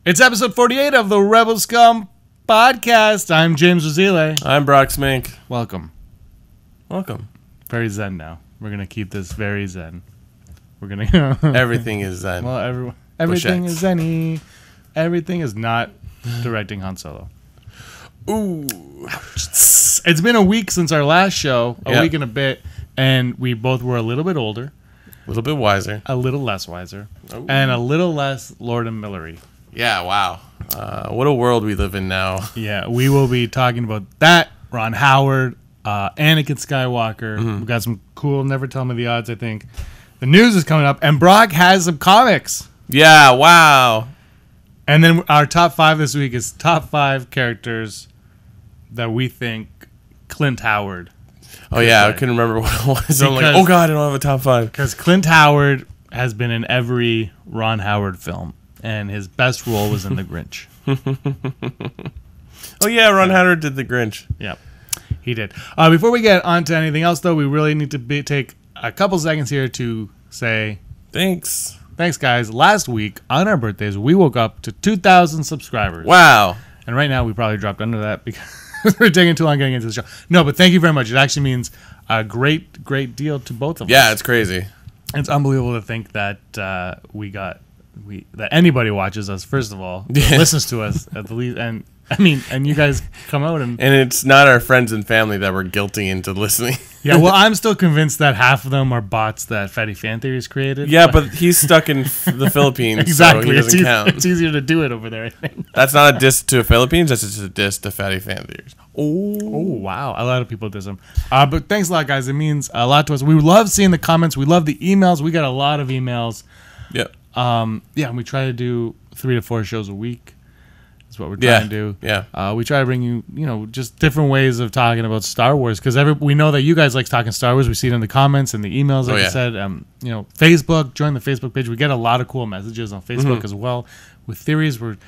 It's episode 48 of the Rebel Scum Podcast. I'm James Rosile. I'm Brock Smink. Welcome. Welcome. Very zen now. We're going to keep this very zen. We're going to... Everything is zen. Well, everything is zen-y. Everything is not directing Han Solo. Ooh. It's been a week since our last show, a week and a bit, and we both were a little bit older. A little bit wiser. A little less wiser. Ooh. And a little less Lord and Millery. Yeah, wow. What a world we live in now. Yeah, we will be talking about that. Ron Howard, Anakin Skywalker. We've got some cool Never Tell Me the Odds, I think. The news is coming up, and Brock has some comics. Yeah, wow. And then our top 5 this week is top 5 characters that we think Clint Howard. Oh, yeah, I couldn't remember what it was. I'm like, oh, God, I don't have a top 5. Because Clint Howard has been in every Ron Howard film, and his best role was in The Grinch. Oh, yeah, Ron Howard did The Grinch. Yep, he did. Before we get on to anything else, though, we really need to take a couple seconds here to say... Thanks, guys. Last week, on our birthdays, we woke up to 2,000 subscribers. Wow. And right now, we probably dropped under that because we're taking too long getting into the show. No, but thank you very much. It actually means a great deal to both of us. Yeah, it's crazy. It's unbelievable to think that that anybody watches us, first of all, listens to us at the least, and you guys come out and it's not our friends and family that we're guilting into listening. Yeah, well, I'm still convinced that half of them are bots that Fatty Fan Theories created. Yeah, but he's stuck in the Philippines, exactly. So he doesn't count. It's easier to do it over there, I think. That's not a diss to the Philippines. That's just a diss to Fatty Fan Theories. Oh, wow. A lot of people diss them. But thanks a lot, guys. It means a lot to us. We love seeing the comments. We love the emails. We got a lot of emails. Yep. And we try to do 3 to 4 shows a week. That's what we're trying to do. Yeah. We try to bring you, just different ways of talking about Star Wars, because we know that you guys like talking Star Wars. We see it in the comments and the emails, like I said. Facebook, join the Facebook page. We get a lot of cool messages on Facebook as well with theories. We're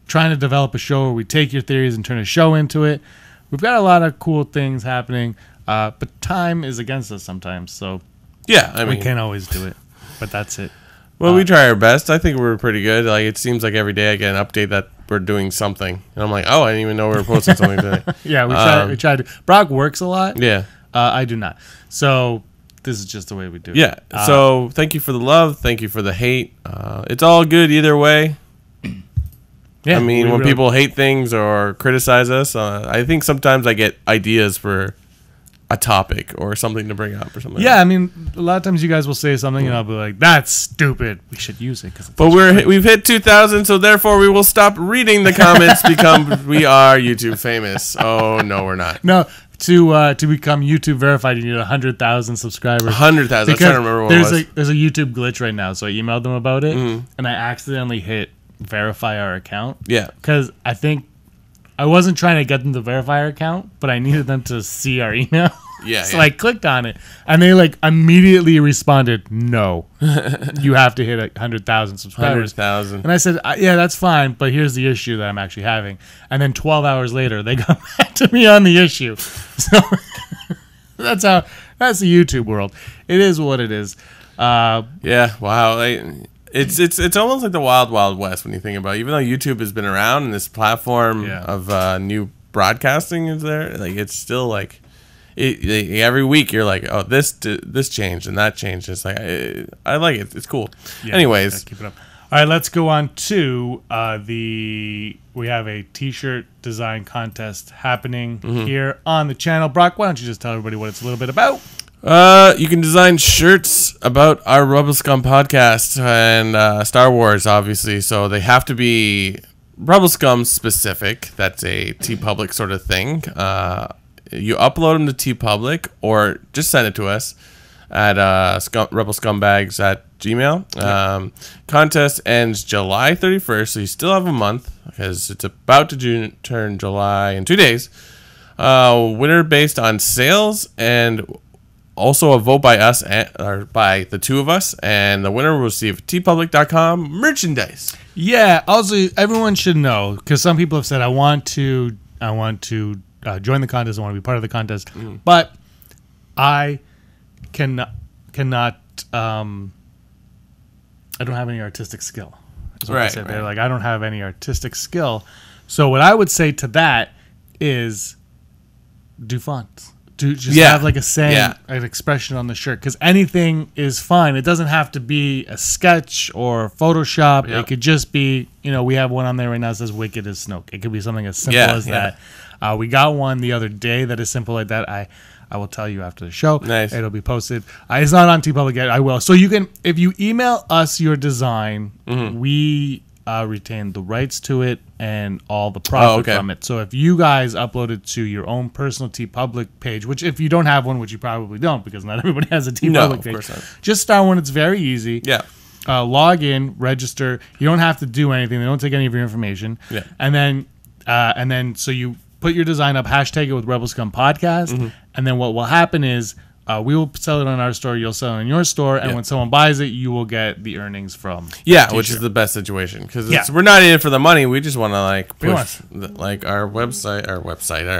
trying to develop a show where we take your theories and turn a show into it. We've got a lot of cool things happening, but time is against us sometimes. So we can't always do it, but that's it. Well, we try our best. I think we're pretty good. Like, it seems like every day I get an update that we're doing something, and I'm like, oh, I didn't even know we were posting something today. Yeah, we try to. Brock works a lot. Yeah, I do not. So this is just the way we do it. Yeah. So thank you for the love. Thank you for the hate. It's all good either way. Yeah. I mean, when people hate things or criticize us, I think sometimes I get ideas for a topic or something to bring up or something. Yeah, I mean, a lot of times you guys will say something and I'll be like, that's stupid. We should use it. But we've hit 2,000, so therefore we will stop reading the comments because we are YouTube famous. Oh, no, we're not. No, to become YouTube verified, you need 100,000 subscribers. 100,000. I'm trying to remember what it was. There's a YouTube glitch right now, so I emailed them about it, and I accidentally hit verify our account. Yeah. Because I think I wasn't trying to get them to verify our account, but I needed them to see our email. Yeah. So I clicked on it, and they immediately responded, "No, you have to hit 100,000 subscribers." 100,000. And I said, "Yeah, that's fine, but here's the issue that I'm actually having." And then 12 hours later, they got back to me on the issue. So that's the YouTube world. It is what it is. Yeah. Wow. It's almost like the wild, wild west when you think about it. Even though YouTube has been around and this platform of new broadcasting is there, it's still every week you're like, oh, this changed and that changed. It's like I like it. It's cool. Yeah, anyways, keep it up. All right, let's go on to we have a T-shirt design contest happening here on the channel. Brock, why don't you just tell everybody what it's a little bit about? You can design shirts about our Rebel Scum podcast and Star Wars, obviously. So they have to be Rebel Scum specific. That's a TeePublic sort of thing. You upload them to TeePublic or just send it to us at rebelscumbags@gmail. Contest ends July 31st, so you still have a month because it's about to turn July in 2 days. Winner based on sales and also a vote by us or by the two of us, and the winner will receive tpublic.com merchandise. Yeah. Also, everyone should know, because some people have said, I want to join the contest. I want to be part of the contest, but I cannot. I don't have any artistic skill. is what they said. They're like, I don't have any artistic skill. So what I would say to that is do fonts. Just have like a saying, an expression on the shirt, because anything is fine. It doesn't have to be a sketch or Photoshop. It could just be, we have one on there right now that says "Wicked as Snoke." It could be something as simple as that. We got one the other day that is simple like that. I will tell you after the show. Nice. It'll be posted. It's not on TeePublic yet. I will. So you can, if you email us your design, we retain the rights to it and all the profit from it. So if you guys upload it to your own personal TeePublic page, which if you don't have one, which you probably don't because not everybody has a TeePublic page, just start one. It's very easy. Yeah. Log in, register. You don't have to do anything. They don't take any of your information. Yeah. And then so you put your design up, hashtag it with Rebel Scum Podcast, and then what will happen is we will sell it on our store, you'll sell it in your store, and when someone buys it, you will get the earnings from which is the best situation, because we're not in it for the money. We just want to push our website, our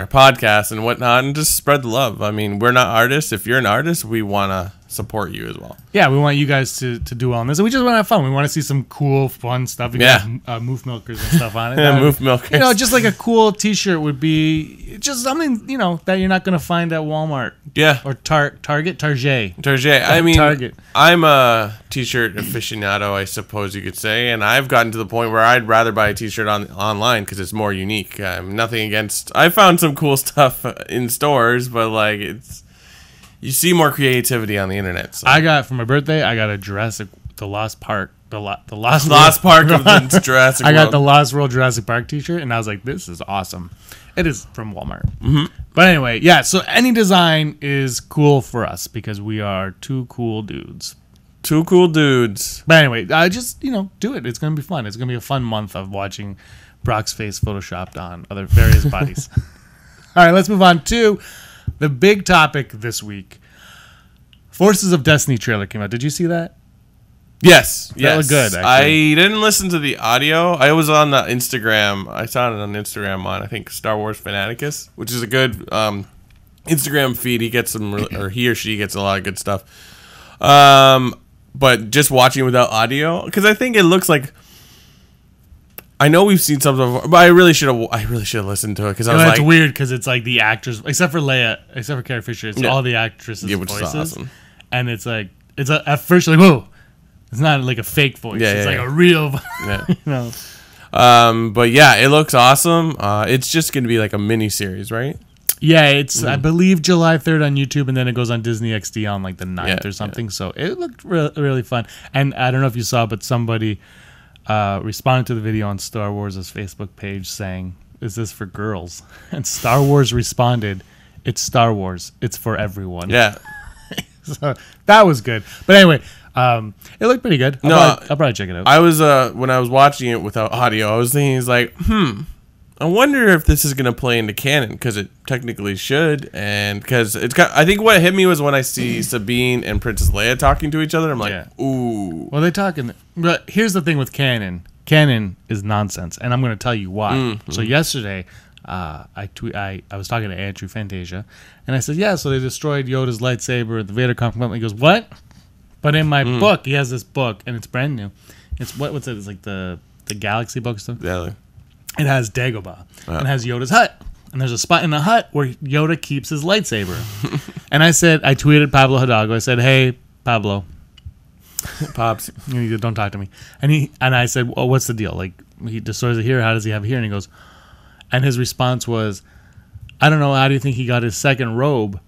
podcast and whatnot, and just spread the love. I mean, we're not artists. If you're an artist, we want to support you as well. Yeah, we want you guys to do all this. We just want to have fun. We want to see some cool, fun stuff. We got Moof Milkers and stuff on it. Moof Milkers. Just like a cool T-shirt would be just something, that you're not going to find at Walmart. Yeah. Or Target. I mean, Target. I'm a T-shirt aficionado, I suppose you could say, and I've gotten to the point where I'd rather buy a T-shirt online because it's more unique. Nothing against... I found some cool stuff in stores, but you see more creativity on the internet. So. I got, for my birthday, I got a Jurassic, the Lost Park, the Lost Park of the Jurassic World. I got the Lost World Jurassic Park T-shirt, and I was like, this is awesome. It is from Walmart. But anyway, so any design is cool for us because we are two cool dudes. But anyway, just, do it. It's going to be fun. It's going to be a fun month of watching Brock's face photoshopped on other various bodies. All right, let's move on to the big topic this week. Forces of Destiny trailer came out. Did you see that? Yes. That looked good, actually. I didn't listen to the audio. I was on the Instagram. I saw it on Instagram on, I think, Star Wars Fanaticus, which is a good Instagram feed. He gets he or she gets a lot of good stuff. But just watching without audio, because I think it looks like... I know we've seen some of, but I really should have listened to it because I was like, it's weird because it's like the actors, except for Leia, except for Carrie Fisher, it's all the actresses' voices, awesome. And it's like at first you're like, whoa, it's not like a fake voice, it's like a real, But yeah, it looks awesome. It's just gonna be like a mini series, right? Yeah, it's I believe July 3rd on YouTube, and then it goes on Disney XD on like the 9th or something. So it looked really fun, and I don't know if you saw, but somebody responded to the video on Star Wars' Facebook page saying, "Is this for girls?" And Star Wars responded, "It's Star Wars. It's for everyone." Yeah. So that was good. But anyway, it looked pretty good. I'll probably check it out. I was when I was watching it without audio, I was thinking, it's like, I wonder if this is going to play into canon, because it technically should, and because it's got, I think what hit me was when I see Sabine and Princess Leia talking to each other, I'm like, ooh. Well, they're talking, but here's the thing with canon. Canon is nonsense, and I'm going to tell you why. So yesterday, I was talking to Andrew Fantasia, and I said, so they destroyed Yoda's lightsaber at the Vader conflict. He goes, what? But in my book, he has this book, and it's brand new. It's what's it? It's like the Galaxy book stuff. Yeah. It has Dagobah. And it has Yoda's hut. And there's a spot in the hut where Yoda keeps his lightsaber. And I tweeted Pablo Hidalgo. I said, hey, Pablo. Pops. Don't talk to me. And I said, well, what's the deal? Like, he destroys it here. How does he have it here? And he goes, and his response was, I don't know. How do you think he got his second robe?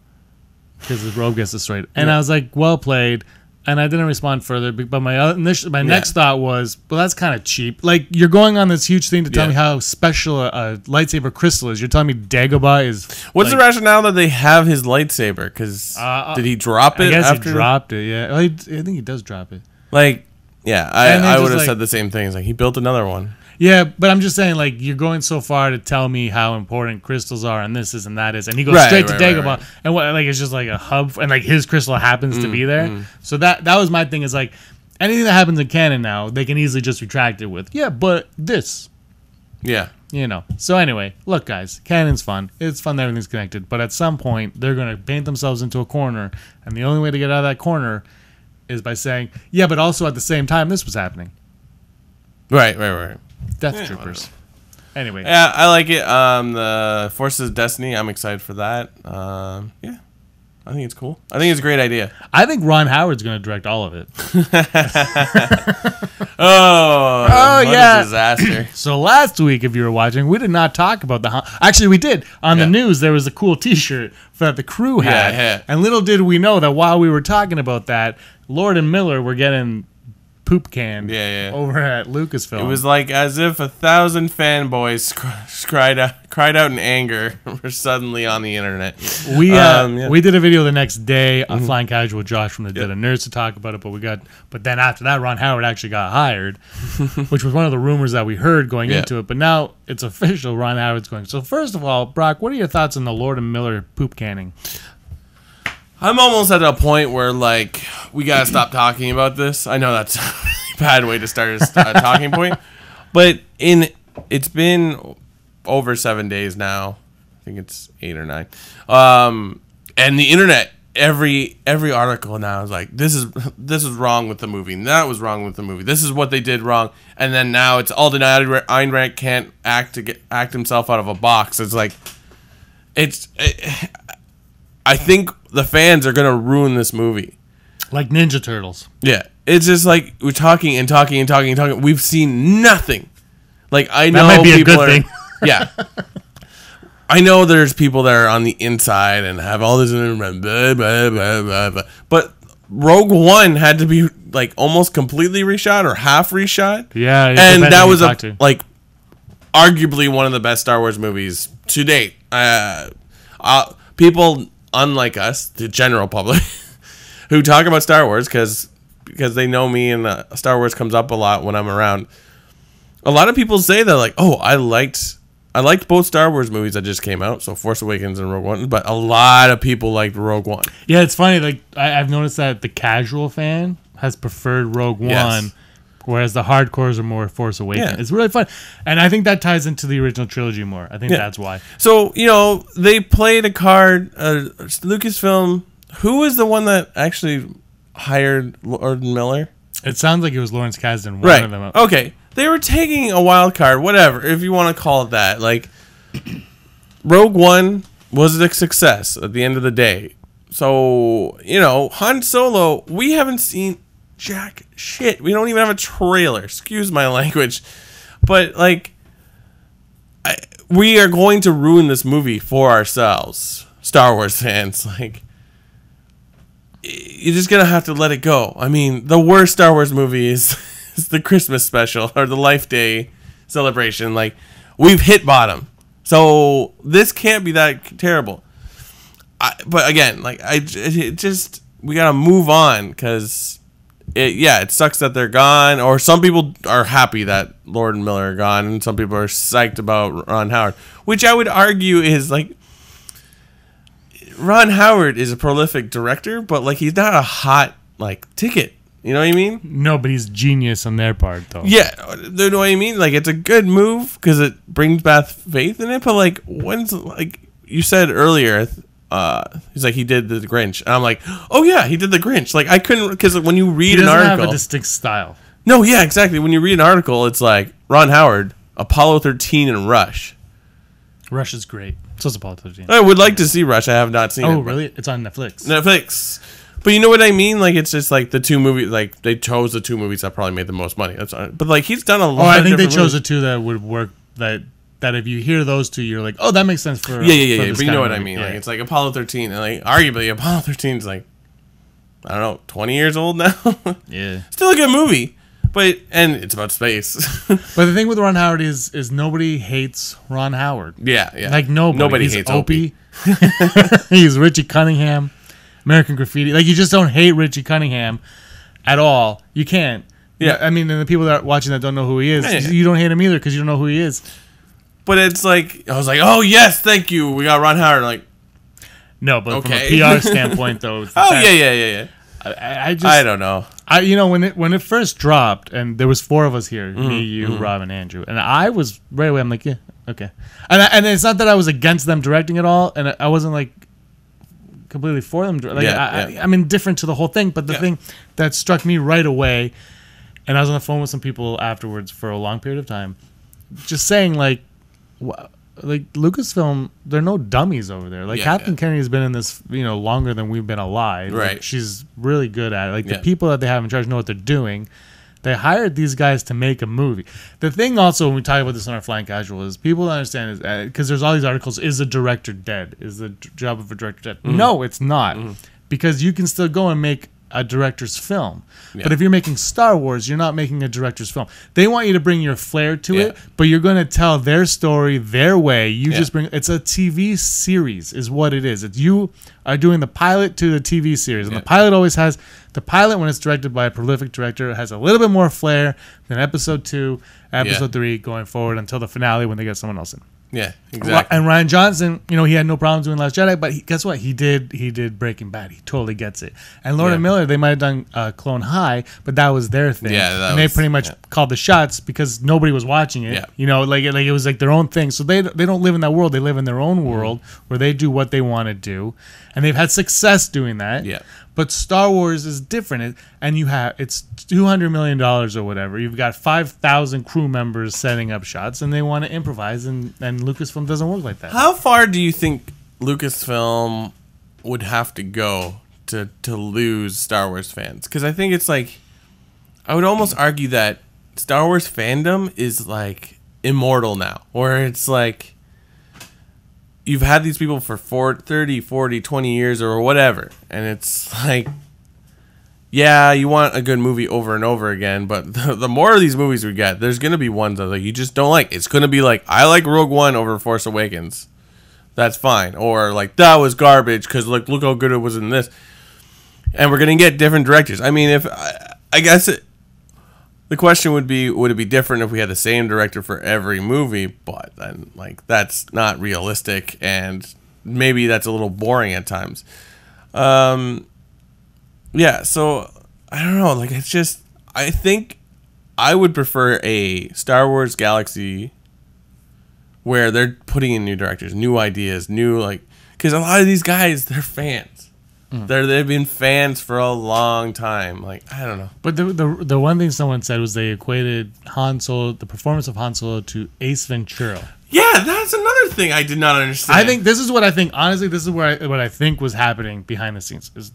Because his robe gets destroyed. And I was like, well played. And I didn't respond further, but my next thought was, well, that's kind of cheap. Like, you're going on this huge thing to tell me how special a lightsaber crystal is. You're telling me Dagobah is... What's the rationale that they have his lightsaber? Because did he drop it? I guess he dropped it, yeah. I think he does drop it. Like, yeah, I would have said the same thing. It's like, he built another one. Yeah, but I'm just saying, like, you're going so far to tell me how important crystals are and this is and that is, and he goes straight to Dagobah, and what, like, it's just like a hub, and like his crystal happens to be there. So that was my thing. Is like anything that happens in canon now, they can easily just retract it with, but this, So anyway, look, guys, canon's fun. It's fun that everything's connected, but at some point they're gonna paint themselves into a corner, and the only way to get out of that corner is by saying, but also at the same time this was happening. Right. Death Troopers. Anyway. Yeah, I like it. The Forces of Destiny, I'm excited for that. Yeah. I think it's cool. I think it's a great idea. I think Ron Howard's going to direct all of it. What a disaster. So last week, if you were watching, we did not talk about actually, we did. On the news, there was a cool T-shirt that the crew had. Yeah. And little did we know that while we were talking about that, Lord and Miller were getting poop canned over at Lucasfilm. It was like as if 1,000 fanboys cried out in anger were suddenly on the internet. We did a video the next day on Flying Casual with Josh from the Dead of Nerds to talk about it, but then after that, Ron Howard actually got hired, which was one of the rumors that we heard going into it. But now it's official. Ron Howard's going. So first of all, Brock, what are your thoughts on the Lord and Miller poop canning? I'm almost at a point where, like, we got to stop talking about this. I know that's a really bad way to start a talking point. But it's been over 7 days now. I think it's 8 or 9. And the internet, every article now is like, this is wrong with the movie. And that was wrong with the movie. This is what they did wrong. And then now it's Alden Ehrenreich can't act himself out of a box. It's like, I think the fans are going to ruin this movie. Like Ninja Turtles. Yeah. It's just like we're talking. We've seen nothing. Like, I know that might be people a good thing. Yeah. I know there's people that are on the inside and have all this blah, blah, blah, blah. But Rogue One had to be like almost completely reshot or half reshot. Yeah. And that was like arguably one of the best Star Wars movies to date. People unlike us, the general public, who talk about Star Wars because they know me and Star Wars comes up a lot when I'm around. A lot of people say that, like, oh, I liked both Star Wars movies that just came out, so Force Awakens and Rogue One, but a lot of people liked Rogue One. Yeah, it's funny. Like, I've noticed that the casual fan has preferred Rogue One, whereas the hardcores are more Force Awakens. Yeah. It's really fun. And I think that ties into the original trilogy more. I think that's why. So, they played a card, Lucasfilm. Who was the one that actually hired Lord and Miller? It sounds like it was Lawrence Kasdan, one of them. Okay. They were taking a wild card, whatever, if you want to call it that. Like, Rogue One was a success at the end of the day. So, Han Solo, we haven't seen jack shit. We don't even have a trailer. Excuse my language. But, like, we are going to ruin this movie for ourselves, Star Wars fans. Like, you're just going to have to let it go. I mean, the worst Star Wars movie is the Christmas special or the Life Day celebration. Like, we've hit bottom. So this can't be that terrible. But again, like, we got to move on because it sucks that they're gone, or some people are happy that Lord and Miller are gone, and some people are psyched about Ron Howard, which I would argue is, like, Ron Howard is a prolific director, but, like, he's not a hot, like, ticket. You know what I mean? No, but he's genius on their part, though. Yeah, you know what I mean? Like, it's a good move because it brings back faith in it, but, like, like you said earlier, he's like, he did the Grinch. And I'm like, oh, yeah, he did the Grinch. Like, I couldn't, because when you read an article. He doesn't have a distinct style. No, yeah, exactly. When you read an article, it's like, Ron Howard, Apollo 13, and Rush. Rush is great. So is Apollo 13. I would like to see Rush. I have not seen it. Oh, really? It's on Netflix. But you know what I mean? Like, it's just like the two movies, like, they chose the two movies that probably made the most money. But, like, he's done a lot of I think they chose the two that would work, that if you hear those two, you're like, oh, that makes sense for Yeah. But you know what I mean? Yeah. Like, it's like Apollo 13, and, like, arguably Apollo 13 is, like, I don't know, 20 years old now? Yeah. Still a good movie. And it's about space. But the thing with Ron Howard is nobody hates Ron Howard. Yeah. Like, nobody He's hates Opie. He's Richie Cunningham, American Graffiti. Like, you just don't hate Richie Cunningham at all. You can't. Yeah. I mean, and the people that are watching that don't know who he is, you don't hate him either because you don't know who he is. But it's like, I was like, oh, yes, thank you. We got Ron Howard. Like, no, but from a PR standpoint, though. Yeah. I don't know. When it first dropped, and there was 4 of us here, me, you, Rob, and Andrew, and I was right away. I'm like, yeah, okay. And it's not that I was against them directing it all, and I wasn't like completely for them. Like, I'm indifferent to the whole thing. But the thing that struck me right away And I was on the phone with some people afterwards for a long period of time, just saying like Lucasfilm, they're no dummies over there. Like Kathleen Kennedy has been in this, longer than we've been alive. Right. Like, she's really good at it. Like the people that they have in charge know what they're doing. They hired these guys to make a movie. The thing also, when we talk about this on our Flying Casual, is people don't understand is because there's all these articles. Is the director dead? Is the job of a director dead? Mm-hmm. No, it's not, because you can still go and make a director's film. Yeah. But if you're making Star Wars, you're not making a director's film. They want you to bring your flair to it, but you're going to tell their story their way. You just bring. It's a TV series, is what it is. It's you are doing the pilot to the TV series, and the pilot always has. The pilot, when it's directed by a prolific director, has a little bit more flair than episode 2, episode 3, going forward until the finale when they get someone else in. Yeah, exactly. And Rian Johnson, he had no problems doing Last Jedi, but guess what? He did Breaking Bad. He totally gets it. And Lord and Miller, they might have done Clone High, but that was their thing. Yeah, they pretty much called the shots because nobody was watching it. Yeah. Like it was like their own thing. So they don't live in that world. They live in their own world where they do what they want to do, and they've had success doing that. Yeah. But Star Wars is different, and it's $200 million or whatever. You've got 5,000 crew members setting up shots, and they want to improvise, and Lucasfilm doesn't work like that. How far do you think Lucasfilm would have to go to lose Star Wars fans? Because I think it's like, I would almost argue that Star Wars fandom is like immortal now, where it's like, you've had these people for 30, 40, 20 years or whatever. And it's like, yeah, you want a good movie over and over again. But the more of these movies we get, there's going to be ones that like you just don't like. It's going to be like, I like Rogue One over Force Awakens. That's fine. Or like, that was garbage because like, look how good it was in this. And we're going to get different directors. I mean, I guess the question would it be different if we had the same director for every movie? But then, like, that's not realistic, and maybe that's a little boring at times. Yeah, so I don't know. Like, it's just, I think I would prefer a Star Wars Galaxy where they're putting in new directors, new ideas, because a lot of these guys, they're fans. They've been fans for a long time. Like, I don't know. But the one thing someone said was they equated Han Solo, the performance of Han Solo, to Ace Ventura. Yeah, that's another thing I did not understand. I think this is what I think. Honestly, this is what I think was happening behind the scenes. Is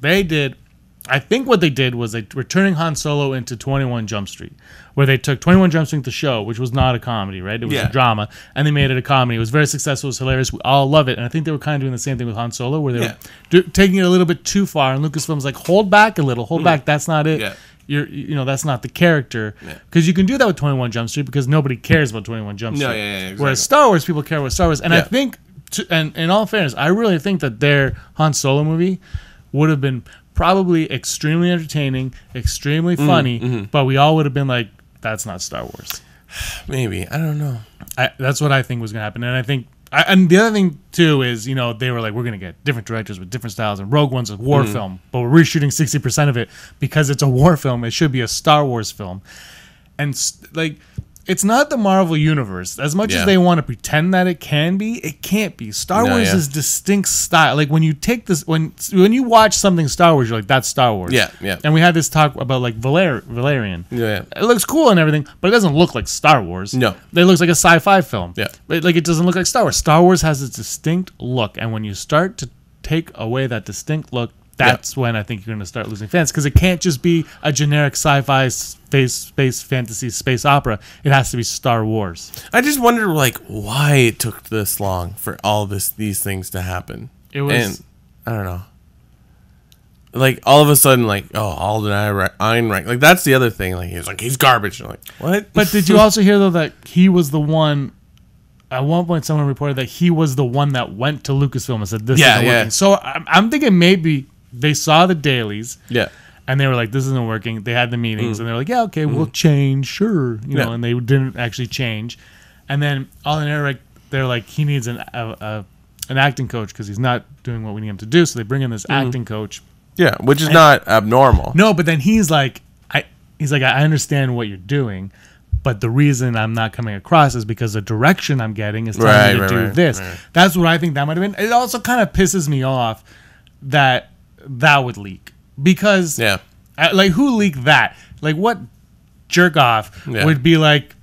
I think what they did was they were turning Han Solo into 21 Jump Street, where they took 21 Jump Street, the show, which was not a comedy, right? It was a drama, and they made it a comedy. It was very successful. It was hilarious. We all love it. And I think they were kind of doing the same thing with Han Solo, where they were taking it a little bit too far. And Lucasfilm's like, hold back a little. Hold back. That's not it. Yeah. That's not the character. Because you can do that with 21 Jump Street because nobody cares about 21 Jump Street. Exactly. Whereas Star Wars, people care about Star Wars. And I think, and in all fairness, I really think that their Han Solo movie would have been probably extremely entertaining, extremely funny, but we all would have been like, that's not Star Wars. Maybe. I don't know. That's what I think was going to happen. And I think, and the other thing too is, they were like, we're going to get different directors with different styles, and Rogue One's a war film, but we're reshooting 60% of it because it's a war film. It should be a Star Wars film. And like, it's not the Marvel universe. As much as they want to pretend that it can be, it can't be. Star Wars is distinct style. Like when you take this, when you watch something Star Wars, you're like, that's Star Wars. Yeah, yeah. And we had this talk about like Valerian. Yeah. It looks cool and everything, but it doesn't look like Star Wars. No. It looks like a sci-fi film. Yeah. But like it doesn't look like Star Wars. Star Wars has its distinct look, and when you start to take away that distinct look, that's when I think you're going to start losing fans, because it can't just be a generic sci-fi space fantasy space opera. It has to be Star Wars. I just wonder, like, why it took this long for all these things to happen. It was, and I don't know. Like all of a sudden, like, oh, Alden Ehrenreich, like that's the other thing. Like he's garbage. I'm like, what? But did you also hear though that he was the one? At one point, someone reported that he was the one that went to Lucasfilm and said, "This isn't working." So I'm thinking maybe they saw the dailies, and they were like, "This isn't working." They had the meetings, and they're like, "Yeah, okay, we'll change, sure," know. And they didn't actually change. And then Alden Ehrenreich, they're like, he needs an acting coach because he's not doing what we need him to do. So they bring in this acting coach. Yeah, which is not abnormal. No, but then he's like, I understand what you're doing, but the reason I'm not coming across is because the direction I'm getting is telling me to do this. Right. That's what I think that might have been. It also kind of pisses me off that would leak, because like, who leaked that? Like, what jerk off would be like,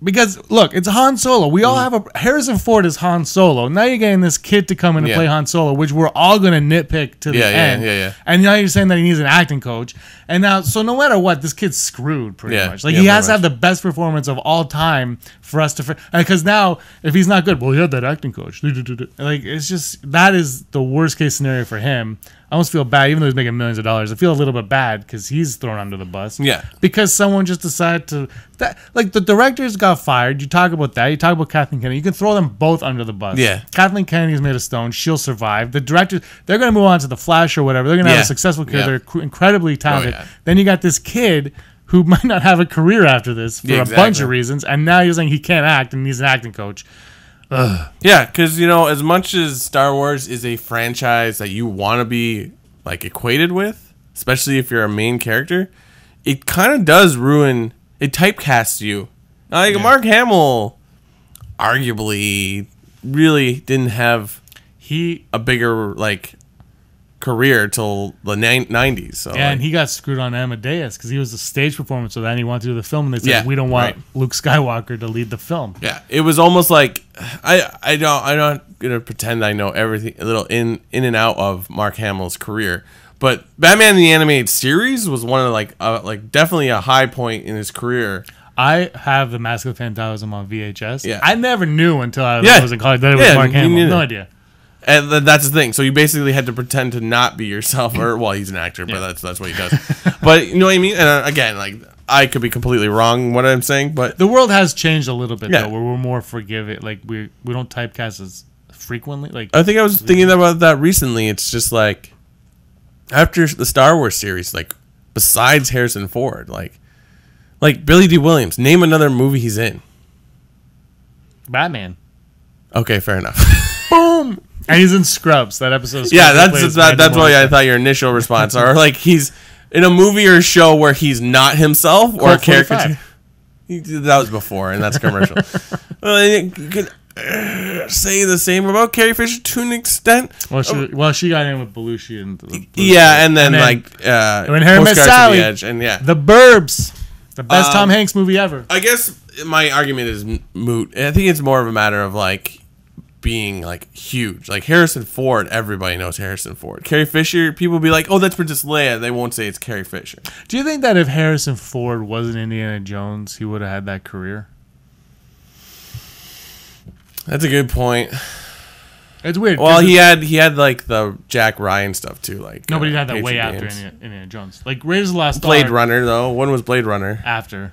because look, it's Han Solo. We all have Harrison Ford is Han Solo. Now you're getting this kid to come in and play Han Solo, which we're all gonna nitpick to the end. And now you're saying that he needs an acting coach. And now, so no matter what, this kid's screwed pretty much. Like he has to have the best performance of all time for us to. Because now, if he's not good, well, he had that acting coach. Like it's just that is the worst case scenario for him. I almost feel bad, even though he's making millions of dollars. I feel a little bit bad because he's thrown under the bus. Yeah. Because someone just decided to... Like, the directors got fired. You talk about that. You talk about Kathleen Kennedy. You can throw them both under the bus. Yeah. Kathleen Kennedy's made of stone. She'll survive. The directors, they're going to move on to The Flash or whatever. They're going to have a successful career. They're incredibly talented. Then you got this kid who might not have a career after this for a bunch of reasons. And now you're saying he can't act and he's an acting coach. Ugh. Yeah, because, you know, as much as Star Wars is a franchise that you want to be... like equated with, especially if you're a main character, it kind of does ruin. It typecasts you. Like Mark Hamill, arguably, really didn't have a bigger like career till the 90s. So and he got screwed on Amadeus because he was a stage performance, so then he wanted to do the film, and they said we don't want Luke Skywalker to lead the film. Yeah, it was almost like I'm not gonna pretend I know everything a little in and out of Mark Hamill's career, but Batman the Animated Series was one of like definitely a high point in his career. I have the Mask of the Phantasm on VHS. Yeah. I never knew until I was in college that it was Mark Hamill. No idea. And that's the thing. So you basically had to pretend to not be yourself, or well, he's an actor, but that's what he does. But you know what I mean. And again, like I could be completely wrong in what I'm saying, but the world has changed a little bit though, where we're more forgiving. Like we don't typecast as frequently. Like I think I was thinking about that recently. It's just like after the Star Wars series, like besides Harrison Ford, like Billy D. Williams, name another movie he's in. Batman. Okay, fair enough. Boom. And he's in Scrubs. That episode. Yeah, that's why I thought your initial response, or like he's in a movie or a show where he's not himself or a character. That was before, and that's commercial. Well, you could say the same about Carrie Fisher to an extent. Well, she got in with Belushi and and then like when Harry Met Sally, The Burbs, the best Tom Hanks movie ever. I guess my argument is moot. I think it's more of a matter of like being like huge. Like Harrison Ford, everybody knows Harrison Ford. Carrie Fisher, people will be like, oh, that's Princess Leia. They won't say it's Carrie Fisher. Do you think that if Harrison Ford wasn't Indiana Jones, he would have had that career? That's a good point. It's weird. Well, he had like the Jack Ryan stuff too. Like nobody had that way after Indiana Jones. Like Raiders of the Lost Blade Runner though. When was Blade Runner? After.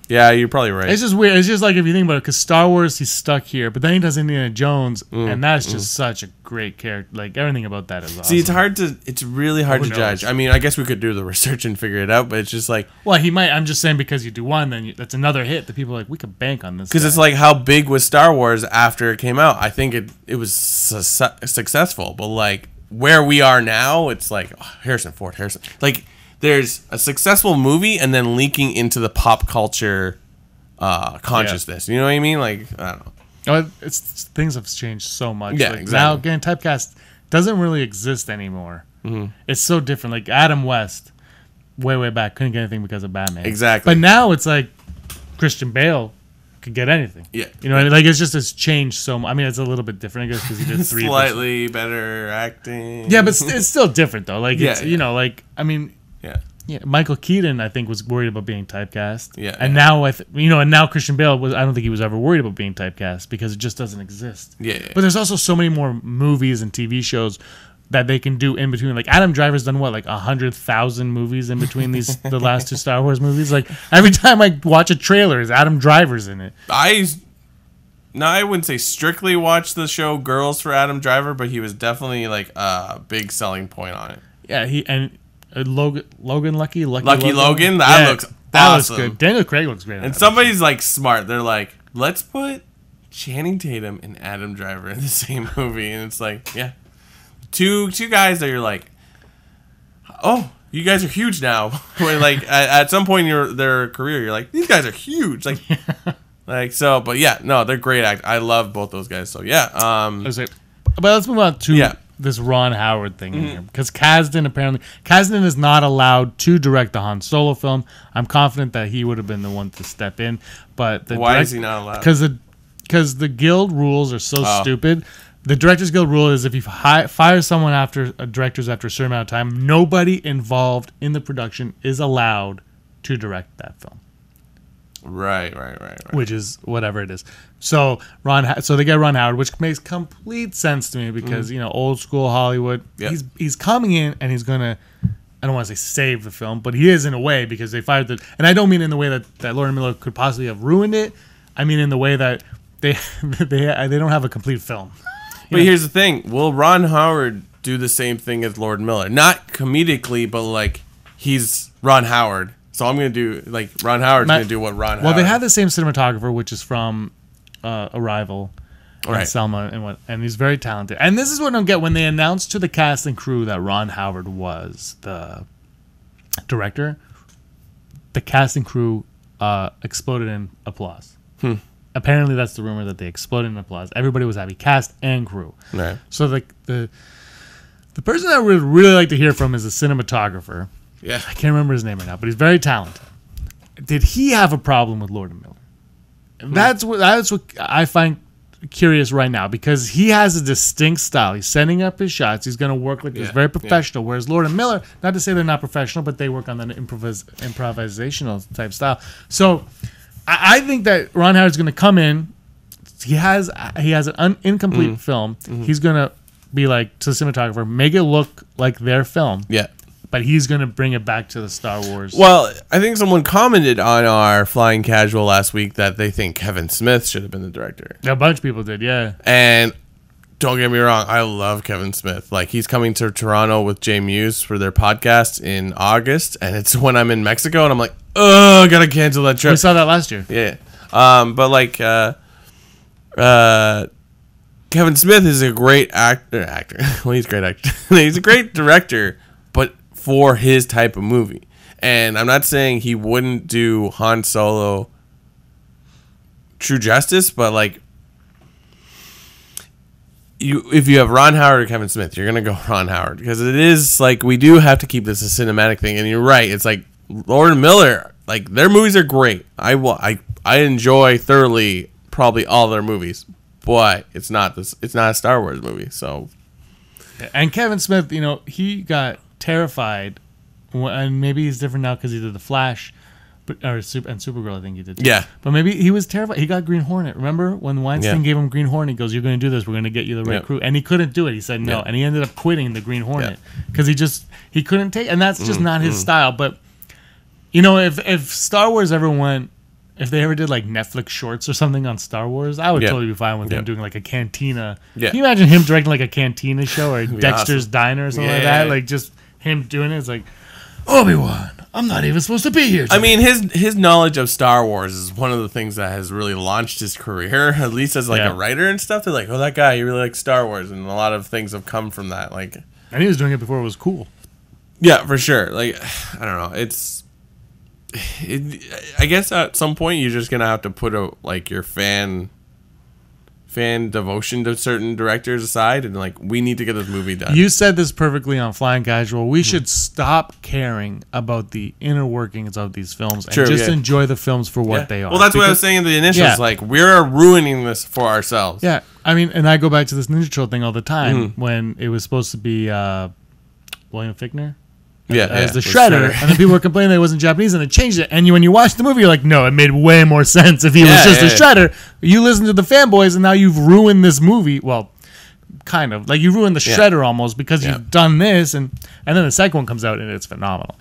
Yeah, you're probably right. It's just weird. It's just like if you think about it, because Star Wars, he's stuck here, but then he does Indiana Jones, and that's just such a great character. Like everything about that is awesome. See, it's really hard to judge. I mean, I guess we could do the research and figure it out, but it's just like, well, he might. I'm just saying because you do one, then that's another hit that people are like, we could bank on this. Because it's like how big was Star Wars after it came out? I think it was successful, but like where we are now, it's like Harrison Ford, like. There's a successful movie and then leaking into the pop culture consciousness. You know what I mean? Like, I don't know. Things have changed so much. Yeah, like, exactly. Now, getting typecast doesn't really exist anymore. Mm-hmm. It's so different. Like Adam West, way back, couldn't get anything because of Batman. Exactly. But now it's like Christian Bale could get anything. Yeah. You know, like it's changed so much. I mean, it's a little bit different, I guess, because he did 3. Slightly better acting. Yeah, but it's still different, though. Like, you know, like, I mean... Yeah, Michael Keaton, I think, was worried about being typecast. Yeah, and now and now Christian Bale was. I don't think he was ever worried about being typecast because it just doesn't exist. Yeah. But there's also so many more movies and TV shows that they can do in between. Like Adam Driver's done what, like 100,000 movies in between the last 2 Star Wars movies. Like every time I watch a trailer, is Adam Driver's in it. I wouldn't say strictly watch the show Girls for Adam Driver, but he was definitely like a big selling point on it. Yeah, Logan Lucky Logan. That looks awesome. Good. Daniel Craig looks great. And somebody's like smart. They're like, let's put Channing Tatum and Adam Driver in the same movie, and it's like, yeah, two guys that you're like, oh, you guys are huge now. When like at some point in their career, you're like, these guys are huge. Like, like so. But yeah, no, they're great actors. I love both those guys. So yeah. But let's move on to this Ron Howard thing in here because Kasdan is not allowed to direct the Han Solo film. I'm confident that he would have been the one to step in, but why is he not allowed? Because the guild rules are so stupid. The Directors Guild rule is if you fire someone after directors after a certain amount of time, nobody involved in the production is allowed to direct that film. Right. Which is whatever it is. So they get Ron Howard, which makes complete sense to me because old school Hollywood. Yep. He's coming in and he's gonna. I don't want to say save the film, but he is in a way because they fired and I don't mean in the way that Lord and Miller could possibly have ruined it. I mean in the way that they don't have a complete film. But here's the thing: will Ron Howard do the same thing as Lord Miller? Not comedically, but like he's Ron Howard. So I'm going to do, Ron Howard's going to do what Ron Howard... Well, they have the same cinematographer, which is from Arrival, and Selma, and he's very talented. And this is what I don't get. When they announced to the cast and crew that Ron Howard was the director, the cast and crew exploded in applause. Apparently, that's the rumor, that they exploded in applause. Everybody was happy, cast and crew. Right. So the person that I would really like to hear from is the cinematographer. Yeah, I can't remember his name right now, but he's very talented. Did he have a problem with Lord and Miller? That's what I find curious right now because he has a distinct style. He's setting up his shots. He's going to work like this, very professional. Whereas Lord and Miller, not to say they're not professional, but they work on the improvisational type style. So I think that Ron Howard's going to come in. He has an incomplete film. He's going to be like to the cinematographer, make it look like their film. Yeah. But he's going to bring it back to the Star Wars. Well, I think someone commented on our Flying Casual last week that they think Kevin Smith should have been the director. A bunch of people did, yeah. And don't get me wrong, I love Kevin Smith. Like, he's coming to Toronto with Jay Muse for their podcast in August, and it's when I'm in Mexico, and I'm like, I gotta cancel that trip. We saw that last year. Yeah. But, like, Kevin Smith is a great actor. Well, he's a great actor. He's a great director, but for his type of movie. And I'm not saying he wouldn't do Han Solo true justice, but like if you have Ron Howard or Kevin Smith, you're gonna go Ron Howard because it is like we do have to keep this a cinematic thing. And you're right, it's like Lord and Miller, like their movies are great. I enjoy thoroughly probably all their movies, but it's not a Star Wars movie. So, and Kevin Smith, he got terrified, and maybe he's different now because he did The Flash, and Supergirl, I think he did too. Yeah, but maybe he was terrified. He got Green Hornet. Remember when Weinstein gave him Green Hornet? He goes, "You're going to do this. We're going to get you the right crew," and he couldn't do it. He said no, and he ended up quitting the Green Hornet because he couldn't take, and that's just not his style. But if Star Wars ever went. If they ever did like Netflix shorts or something on Star Wars, I would totally be fine with him doing like a cantina. Yeah. Can you imagine him directing like a cantina show or Dexter's Diner or something like that? Like just him doing it. It's like, Obi-Wan, I'm not even supposed to be here today. I mean, his knowledge of Star Wars is one of the things that has really launched his career, at least as like a writer and stuff. They're like, oh, that guy, he really likes Star Wars. And a lot of things have come from that. Like, and he was doing it before it was cool. Yeah, for sure. Like, I don't know. I guess at some point you're just gonna have to put your fan devotion to certain directors aside, and like we need to get this movie done. You said this perfectly on Flying Casual. We should stop caring about the inner workings of these films and enjoy the films for what they are. Well, that's what I was saying in the initials. Like we're ruining this for ourselves. Yeah, I mean, and I go back to this Ninja Turtle thing all the time when it was supposed to be William Fichtner. As the Shredder, and then people were complaining that it wasn't Japanese, and they changed it. And when you watch the movie, you're like, no, it made way more sense if he was just a Shredder. You listen to the fanboys, and now you've ruined this movie. Well, kind of like you ruined the Shredder almost because you've done this, and then the second one comes out and it's phenomenal.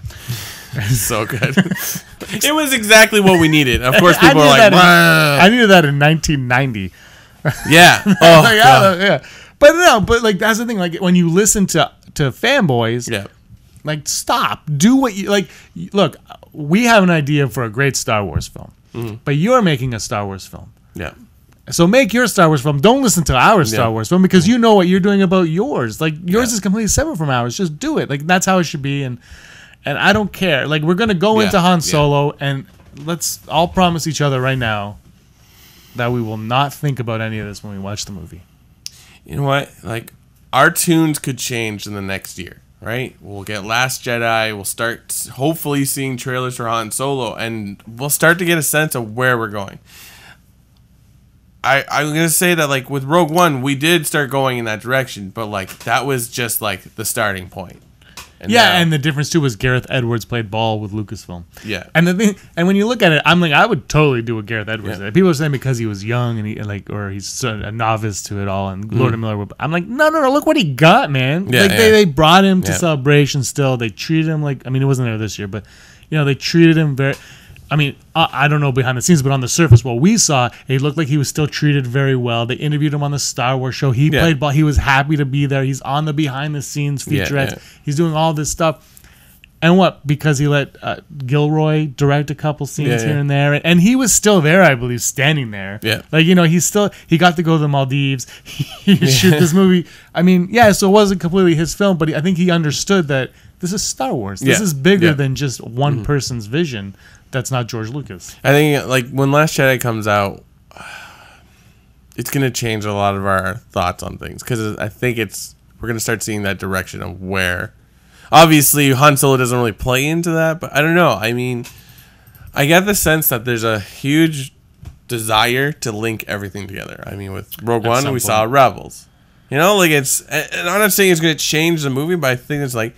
It's so good. It was exactly what we needed. Of course, people are like, I needed that in 1990. Yeah. But like that's the thing. Like when you listen to fanboys, like, stop. Do what you like. Look, we have an idea for a great Star Wars film, but you're making a Star Wars film. Yeah. So make your Star Wars film. Don't listen to our Star Wars film because you know what you're doing about yours. Like yours is completely separate from ours. Just do it. Like that's how it should be. And I don't care. Like we're gonna go into Han Solo, and let's all promise each other right now that we will not think about any of this when we watch the movie. You know what? Like our tunes could change in the next year, right? We'll get Last Jedi. We'll start hopefully seeing trailers for Han Solo, and we'll start to get a sense of where we're going. I'm going to say that, like, with Rogue One, we did start going in that direction, but, like, that was just, like, the starting point. And and the difference, too, was Gareth Edwards played ball with Lucasfilm. Yeah. And the thing, and when you look at it, I'm like, I would totally do what Gareth Edwards did. People are saying because he was young and or he's a novice to it all, and Lord and Miller. I'm like, no, look what he got, man. Yeah, they brought him to Celebration still. They treated him like, I mean, it wasn't there this year, but, they treated him very... I mean, I don't know behind the scenes, but on the surface, what we saw, it looked like he was still treated very well. They interviewed him on the Star Wars show. He played ball. He was happy to be there. He's on the behind-the-scenes featurettes. Yeah. He's doing all this stuff. And what? Because he let Gilroy direct a couple scenes here and there. And he was still there, I believe, standing there. Yeah. Like, he got to go to the Maldives. He shoot this movie. I mean, so it wasn't completely his film, but I think he understood that this is Star Wars. This is bigger than just one person's vision. That's not George Lucas. I think, like, when Last Jedi comes out, it's going to change a lot of our thoughts on things. Because I think we're going to start seeing that direction of where... Obviously, Han Solo doesn't really play into that, but I don't know. I mean, I get the sense that there's a huge desire to link everything together. I mean, with Rogue One, we saw Rebels. Like, it's... And I'm not saying it's going to change the movie, but I think it's like...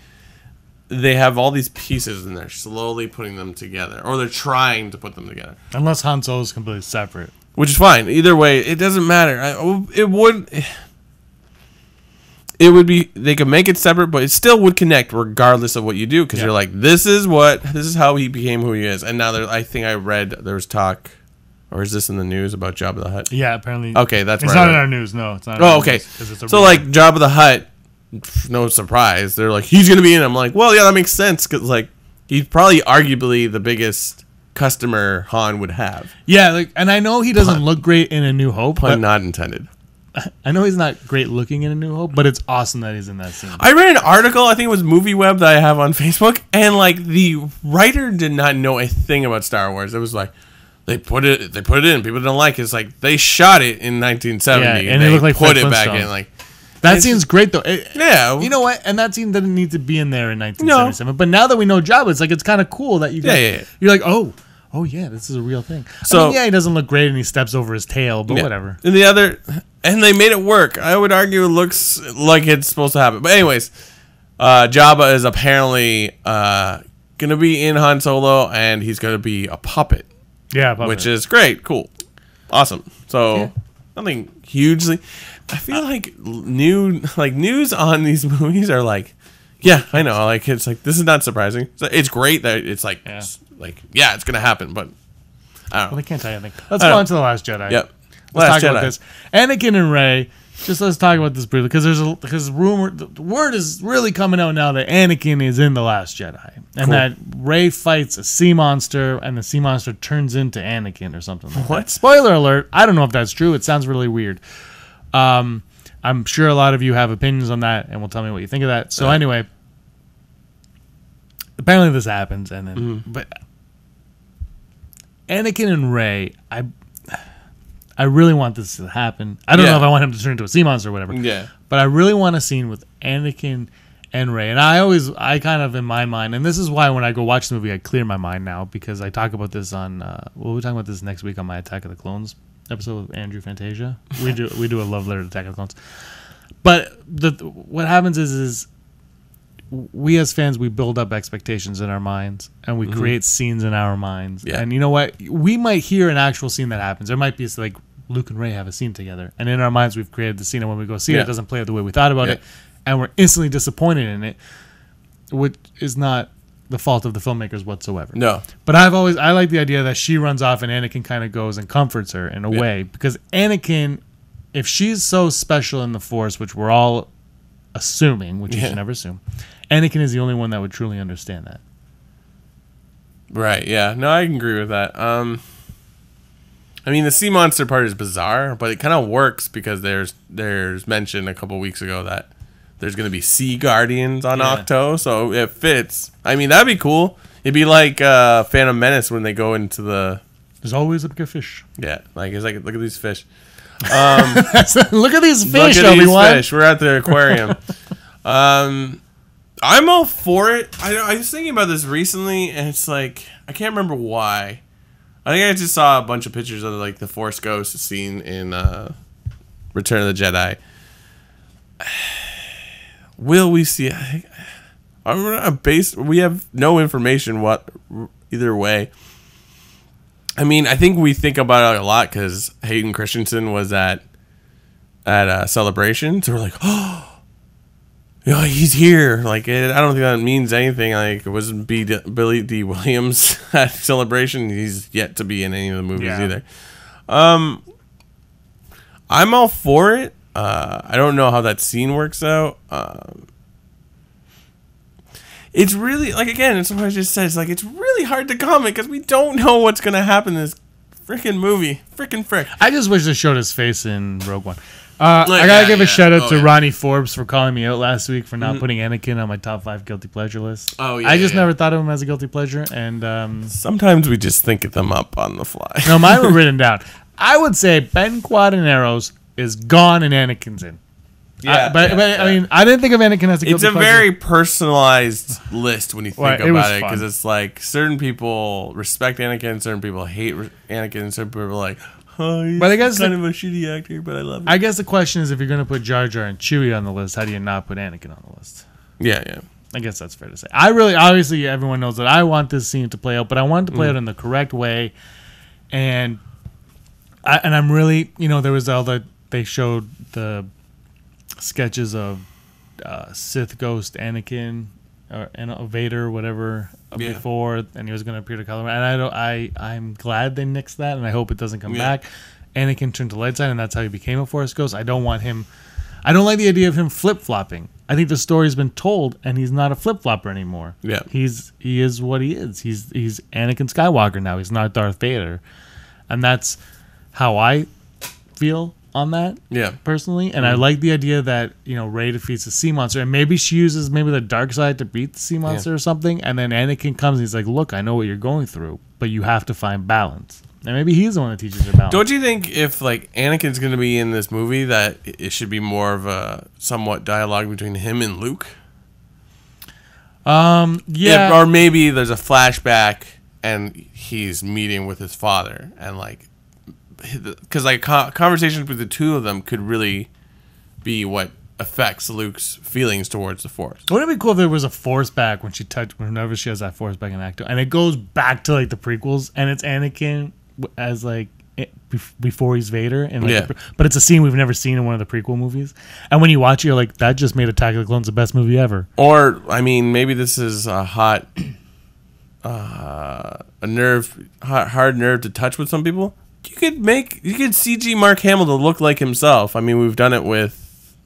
They have all these pieces and they're slowly putting them together, or they're trying to put them together. Unless Han Solo is completely separate, which is fine. Either way, it doesn't matter. It would be. They could make it separate, but it still would connect regardless of what you do, because you're like, this is how he became who he is. And now I think I read there was talk, or is this in the news about Jabba the Hutt? Yeah, apparently. Okay, that's it's right. Not in our news. No, it's not. Oh, okay. So like Jabba the Hutt. No surprise. They're like, he's going to be in. I'm like, well, yeah, that makes sense. Because, like, he's probably arguably the biggest customer Han would have. Yeah, like, and I know he doesn't look great in A New Hope. Pun not intended. I know he's not great looking in A New Hope, but it's awesome that he's in that scene. I read an article, I think it was MovieWeb, that I have on Facebook, and, like, the writer did not know a thing about Star Wars. It was like, they put it in. People didn't like it. It's like, they shot it in 1970, and they looked like put it back in, like... That scene's great, though. Yeah. You know what? And that scene didn't need to be in there in 1977. No. But now that we know Jabba, it's kind of cool that you you're like, oh, yeah, this is a real thing. So, I mean, he doesn't look great and he steps over his tail, but whatever. And they made it work. I would argue it looks like it's supposed to happen. But anyways, Jabba is apparently going to be in Han Solo, and he's going to be a puppet. Yeah, puppet. Which is great. Cool. Awesome. So, nothing hugely... I feel like news on these movies are like, yeah, I know, like it's like this is not surprising. It's great that it's like, it's gonna happen, but I don't know. Well, they can't tell you anything. Let's go on to The Last Jedi. Yep. Let's talk about this. Anakin and Rey. Let's talk about this briefly because the word is really coming out now that Anakin is in The Last Jedi, and that Rey fights a sea monster, and the sea monster turns into Anakin or something. Like that. Spoiler alert! I don't know if that's true. It sounds really weird. I'm sure a lot of you have opinions on that, and will tell me what you think of that. So anyway, apparently this happens, and then but Anakin and Rey, I really want this to happen. I don't know if I want him to turn into a sea monster or whatever. Yeah, but I really want a scene with Anakin and Rey, and I kind of in my mind, and this is why when I go watch the movie, I clear my mind now because I talk about this on. We'll be talking about this next week on my Attack of the Clones episode with Andrew Fantasia. We do a love letter to Attack of the Clones. But what happens is we as fans, we build up expectations in our minds and we create scenes in our minds. Yeah. And you know what? We might hear an actual scene that happens. There might be like Luke and Rey have a scene together. And in our minds, we've created the scene. And when we go see it doesn't play out the way we thought about it. And we're instantly disappointed in it, which is not the fault of the filmmakers whatsoever. No. But I like the idea that she runs off and Anakin kind of goes and comforts her in a way, because Anakin, if she's so special in the Force, which we're all assuming, which you should never assume, Anakin is the only one that would truly understand that. Right. Yeah. No, I can agree with that. I mean, the sea monster part is bizarre, but it kind of works because there's mention a couple weeks ago that there's going to be sea guardians on Octo, so it fits. I mean, that'd be cool. It'd be like Phantom Menace when they go into the... There's always a bigger fish. Yeah, like it's like, look at these fish. Look at these fish, Look at Obi-Wan. these fish. We're at the aquarium. I'm all for it. I was thinking about this recently, and it's like I can't remember why. I think I just saw a bunch of pictures of like the Force Ghost scene in Return of the Jedi. Will we see? We have no information either way. I mean, I think we think about it a lot because Hayden Christensen was at Celebration, so we're like, oh. He's here. Like, I don't think that means anything. Like, it wasn't Billy D. Williams at Celebration. He's yet to be in any of the movies either. I'm all for it. I don't know how that scene works out. It's really, like, again, it's what I just said. It's like, it's really hard to comment because we don't know what's going to happen in this freaking movie. Freaking frick. I just wish they showed his face in Rogue One. I gotta give a shout out to Ronnie Forbes for calling me out last week for not putting Anakin on my top 5 guilty pleasure list. Oh yeah, I just never thought of him as a guilty pleasure, and sometimes we just think of them up on the fly. No, mine were written down. I would say Ben Quadinaros is gone and Anakin's in. Yeah, but I mean, I didn't think of Anakin as a guilty pleasure. It's a very personalized list when you think about it, because it's like certain people respect Anakin, certain people hate Anakin, certain people are like, oh, he's kind of a shitty actor, but I love him. I guess the question is, if you're going to put Jar Jar and Chewie on the list, how do you not put Anakin on the list? Yeah. I guess that's fair to say. Obviously, everyone knows that I want this scene to play out, but I want it to play out in the correct way. And I'm really, there was they showed the sketches of Sith Ghost Anakin or Vader, whatever, before, and he was going to appear to color. And I'm glad they nixed that, and I hope it doesn't come back. Anakin turned to light side, and that's how he became a Force Ghost. I don't like the idea of him flip-flopping. I think the story's been told, and he's not a flip-flopper anymore. Yeah, he is what he is. He's Anakin Skywalker now. He's not Darth Vader, and that's how I feel on that, personally. And I like the idea that Rey defeats the sea monster, and maybe she uses the dark side to beat the sea monster or something, and then Anakin comes and he's like, look, I know what you're going through, but you have to find balance. And maybe he's the one that teaches her balance. Don't you think if Anakin's going to be in this movie that it should be more of a somewhat dialogue between him and Luke? Yeah. Or maybe there's a flashback and he's meeting with his father, and because conversations with the two of them could really be what affects Luke's feelings towards the Force. Wouldn't it be cool if there was a Force back whenever she has that Force back in Act 2, and it goes back to the prequels, and it's Anakin as before he's Vader, and but it's a scene we've never seen in one of the prequel movies, and when you watch it, you're like, that just made Attack of the Clones the best movie ever. Or maybe this is a hard nerve to touch with some people. You could CG Mark Hamill to look like himself. I mean, we've done it with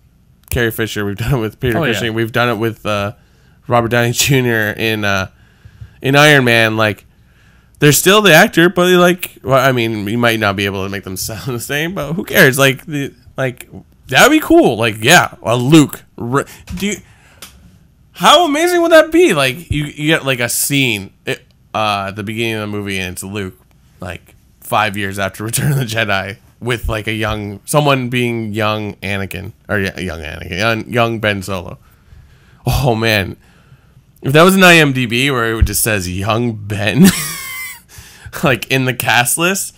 Carrie Fisher. We've done it with Peter Cushing. We've done it with Robert Downey Jr. in Iron Man. They're still the actor, but you might not be able to make them sound the same, but who cares? That'd be cool. A Luke. How amazing would that be? You get a scene at the beginning of the movie, and it's Luke 5 years after Return of the Jedi with someone being young Anakin, or young Ben Solo. Oh man, if that was an IMDb where it just says young Ben, in the cast list,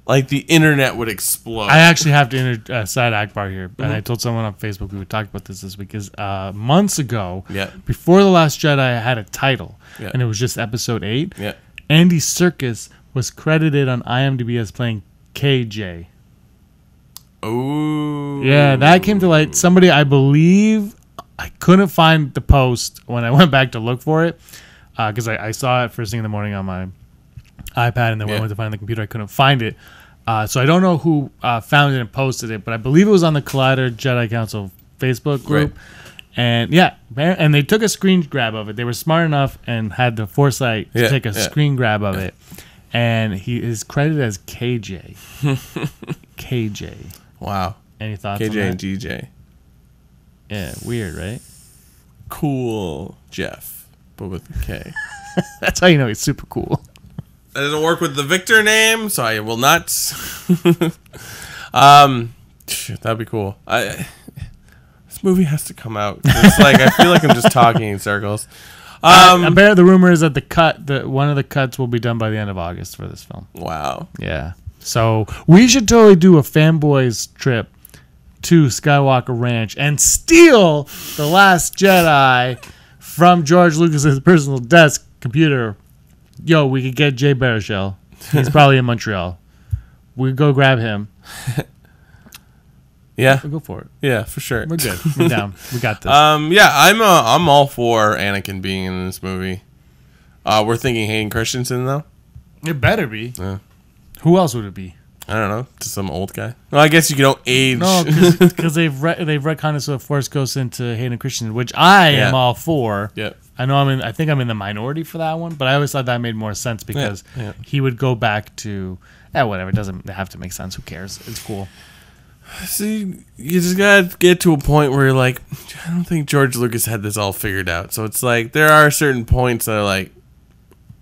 the internet would explode. I actually have to side Akbar here, and I told someone on Facebook we would talk about this week, because months ago, before The Last Jedi, I had a title, and it was just Episode 8. Yeah. Andy Serkis was credited on IMDb as playing KJ. Oh. Yeah, that came to light. Somebody, I believe, I couldn't find the post when I went back to look for it, because I saw it first thing in the morning on my iPad, and then when I went to find it on the computer, I couldn't find it. So I don't know who found it and posted it, but I believe it was on the Collider Jedi Council Facebook group. Right. And they took a screen grab of it. They were smart enough and had the foresight to take a screen grab of it. And he is credited as KJ. KJ. Wow. Any thoughts on that? KJ and GJ. Yeah, weird, right? Cool Jeff, but with a K. That's how you know he's super cool. That doesn't work with the Victor name, so I will not. That'd be cool. This movie has to come out. It's like I feel like I'm just talking in circles. Apparently, the rumor is that one of the cuts will be done by the end of August for this film. Wow. Yeah. So we should totally do a fanboys trip to Skywalker Ranch and steal the Last Jedi from George Lucas's personal desk computer. Yo, we could get Jay Baruchel. He's probably in Montreal. We could go grab him. Yeah, we'll go for it. Yeah, for sure. We're good. We're down. We got this. Yeah, I'm all for Anakin being in this movie. We're thinking Hayden Christensen though. It better be. Yeah. Who else would it be? I don't know. Just some old guy. Well, I guess you don't age. No, because they've retconned so Force Ghost into Hayden Christensen, which I am all for. Yep. I know I think I'm in the minority for that one, but I always thought that made more sense because he would go back to whatever. It doesn't have to make sense. Who cares? It's cool. See, you just gotta get to a point where you're like, I don't think George Lucas had this all figured out. So it's like there are certain points that are like,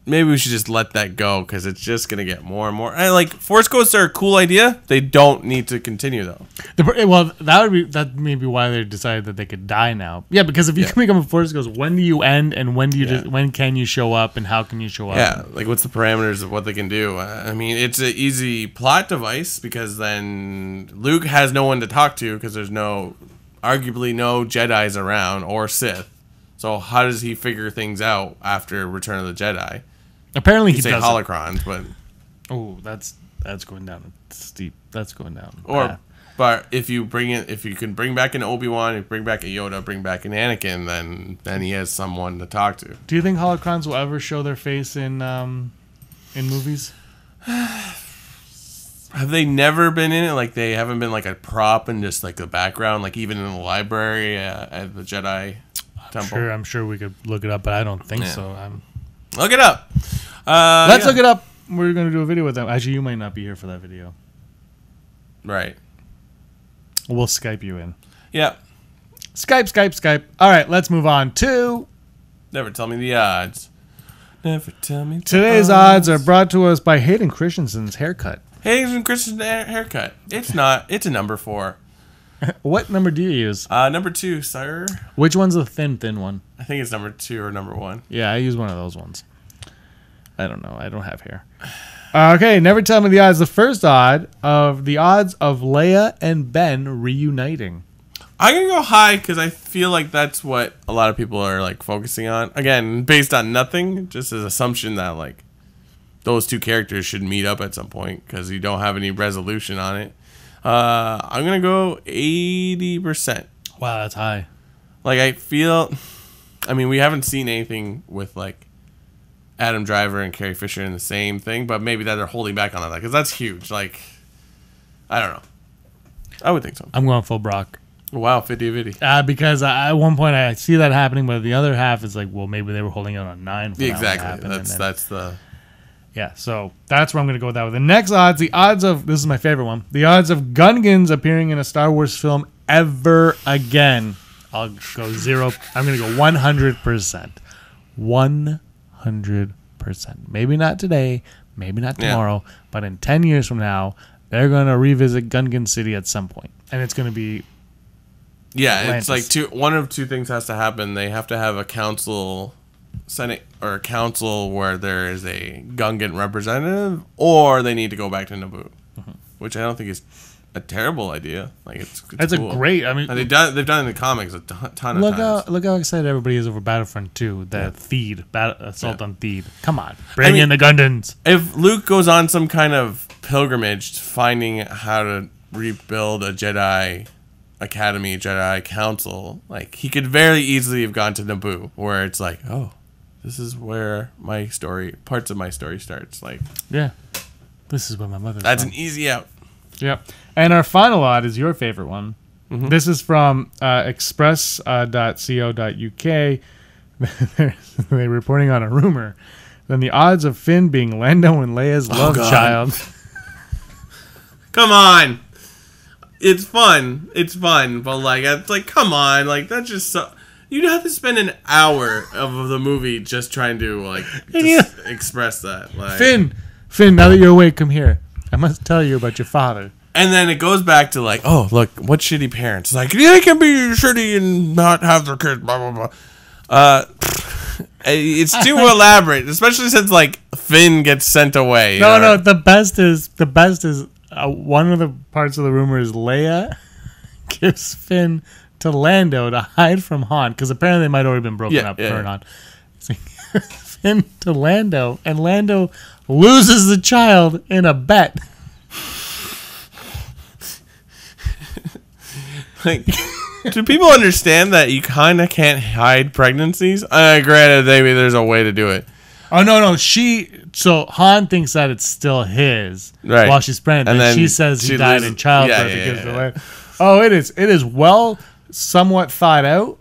maybe we should just let that go because it's just gonna get more and more. I like Force Ghosts are a cool idea. They don't need to continue though. Well, that may be why they decided that they could die now. Yeah, because if you can become a Force Ghost, when do you end and when when can you show up and how can you show up? Yeah, like what's the parameters of what they can do? I mean, it's an easy plot device because then Luke has no one to talk to because there's arguably no Jedis around or Sith. So how does he figure things out after Return of the Jedi? Apparently he doesn't. Holocrons, but that's going down steep. That's going down. But if you can bring back an Obi-Wan, if you bring back a Yoda, bring back an Anakin, then he has someone to talk to. Do you think holocrons will ever show their face in movies? Have they never been in it? Like they haven't been like a prop in just like the background, like even in the library at the Jedi Temple. I'm sure we could look it up, but I don't think so. Look it up. Let's look it up. We're going to do a video with them. Actually, you might not be here for that video. Right. We'll Skype you in. Yeah. Skype. All right, let's move on to... Never tell me the odds. Never tell me the Today's odds are brought to us by Hayden Christensen's haircut. Hayden Christensen's haircut. It's not. It's a number 4. What number do you use? Number 2, sir. Which one's the thin one? I think it's number 2 or number 1. Yeah, I use one of those ones. I don't know. I don't have hair. Okay, never tell me the odds. The first odds of Leia and Ben reuniting. I'm going to go high because I feel like that's what a lot of people are like focusing on. Again, based on nothing, just as assumption that like those two characters should meet up at some point because you don't have any resolution on it. I'm going to go 80%. Wow, that's high. Like we haven't seen anything with like Adam Driver and Carrie Fisher in the same thing, but maybe that they're holding back on that because that's huge. Like, I don't know. I would think so. I'm going full Brock. Wow, 50-50. Because at one point I see that happening, but the other half is like, well, maybe they were holding out on 9. For exactly. That's the... Yeah, so that's where I'm going to go with that. The next odds, this is my favorite one, the odds of Gungans appearing in a Star Wars film ever again. I'll go 0. I'm going to go 100%. 100%. Maybe not today, maybe not tomorrow, but in 10 years from now, they're going to revisit Gungan City at some point. And it's going to be Atlantis. It's like one of two things has to happen. They have to have a Senate or a council where there is a Gungan representative, or they need to go back to Naboo, which I don't think is a terrible idea. Like it's cool. A great. I mean, and they've done it in the comics a ton of times. Look how excited everybody is over Battlefront 2. The Theed, Assault on Theed. Come on, bring in the Gundams. If Luke goes on some kind of pilgrimage, finding how to rebuild a Jedi Academy, Jedi Council, like he could very easily have gone to Naboo, where it's like, oh, this is where parts of my story starts. Like, yeah, this is where my mother's That's from. An easy out. Yep. And our final odd is your favorite one. Mm-hmm. This is from express.co.uk. They're reporting on a rumor. Then the odds of Finn being Lando and Leia's love child. Come on. It's fun, but like it's like come on, like that's just so. You'd have to spend an hour of the movie just trying to like express that. Like Finn, now that you're awake, come here. I must tell you about your father. And then it goes back to like, oh, look, what shitty parents. It's like, they can be shitty and not have their kids, blah, blah, blah. It's too elaborate, especially since like Finn gets sent away. No, the best is one of the parts of the rumor is Leia gives Finn to Lando to hide from Han, because apparently they might have already been broken up, her and Han. So Finn to Lando, and Lando loses the child in a bet. Like, do people understand that you kind of can't hide pregnancies? Granted, maybe there's a way to do it. Oh, no. So Han thinks that it's still his while she's pregnant. And then she says he died in childbirth and gives it away. Oh, it is. It is somewhat thought out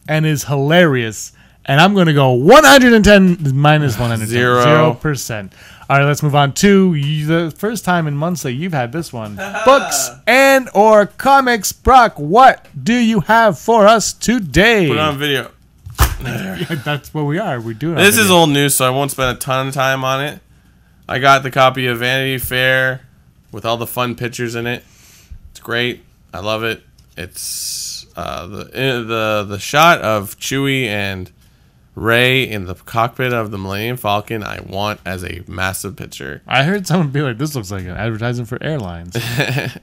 and is hilarious. And I'm going to go 110 minus 110. 0%. All right, let's move on to the first time in months that you've had this one. Books and or comics. Brock, what do you have for us today? Put it on video. Yeah, that's what we are. We're doing it. This is old news, so I won't spend a ton of time on it. I got the copy of Vanity Fair with all the fun pictures in it. It's great. I love it. It's the shot of Chewie and Rey in the cockpit of the Millennium Falcon. I want as a massive picture. I heard someone be like, "This looks like an advertisement for airlines."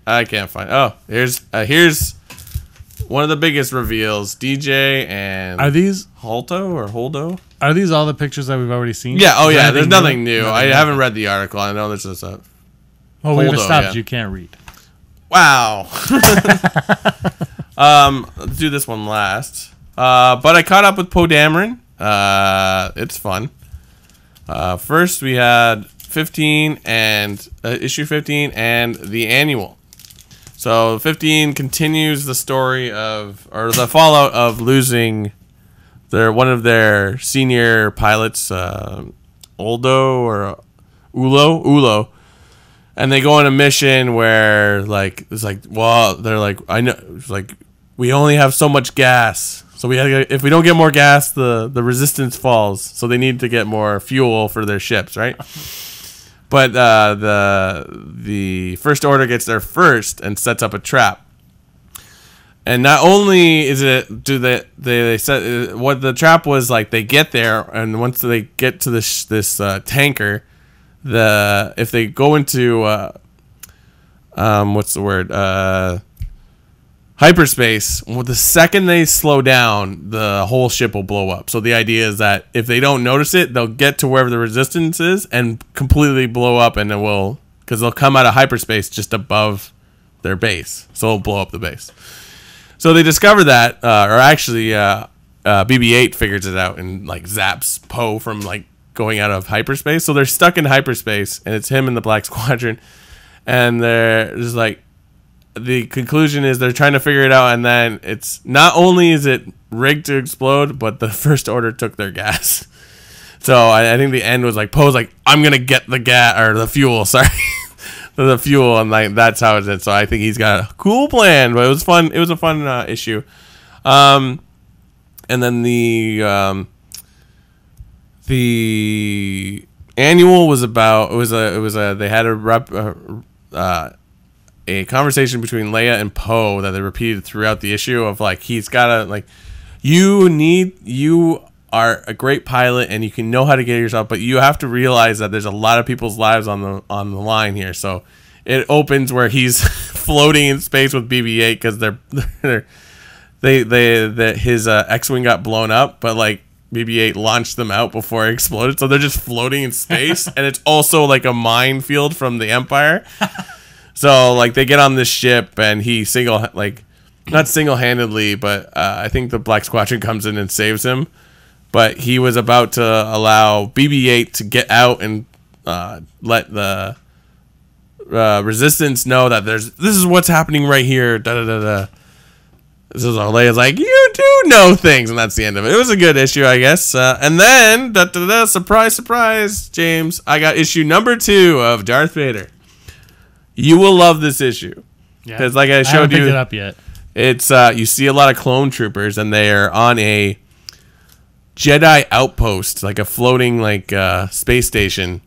I can't find. Oh, here's one of the biggest reveals. DJ and are these Holdo? Are these all the pictures that we've already seen? Yeah. Oh, yeah. There's nothing new. I haven't read the article. I know there's a. Well, we've established you can't read. Wow. Let's do this one last. But I caught up with Poe Dameron. It's fun. First we had 15 and issue 15 and the annual. So 15 continues the story of, or the fallout of losing one of their senior pilots, Ulo, and they go on a mission where like it's like, well, they're like, I know, it's like we only have so much gas. So if we don't get more gas, the resistance falls. So they need to get more fuel for their ships, right? But the First Order gets there first and sets up a trap. And not only is it they set what the trap was like, they get there, and once they get to this tanker, if they go into what's the word, hyperspace, the second they slow down, the whole ship will blow up. So the idea is that if they don't notice it, they'll get to wherever the resistance is and completely blow up, and it will, because they'll come out of hyperspace just above their base, so it'll blow up the base. So they discover that, or actually BB-8 figures it out and like zaps Poe from like going out of hyperspace. So they're stuck in hyperspace, and it's him and the Black Squadron, and they're just like, the conclusion is they're trying to figure it out, and then it's not only is it rigged to explode, but the First Order took their gas. So I think the end was like, Poe's like, I'm gonna get the gas or the fuel, sorry. The fuel, and like that's how it's. So I think he's got a cool plan, but it was fun. It was a fun issue. And then the annual was about they had a conversation between Leia and Poe that they repeated throughout the issue of like, he's gotta like, you are a great pilot and you can know how to get yourself, but you have to realize that there's a lot of people's lives on the line here. So it opens where he's floating in space with BB-8 because his X-wing got blown up, but like BB-8 launched them out before it exploded, so they're just floating in space, and it's also like a minefield from the Empire. So like they get on this ship, and he not single-handedly, but I think the Black Squadron comes in and saves him. But he was about to allow BB-8 to get out and let the Resistance know that this is what's happening right here. Da da da da. This is Leia's like, you do know things, and that's the end of it. It was a good issue, I guess. And then surprise, surprise, James, I got issue number 2 of Darth Vader. You will love this issue because, like I showed you, picked it up yet. It's you see a lot of clone troopers, and they are on a Jedi outpost, like a floating space station,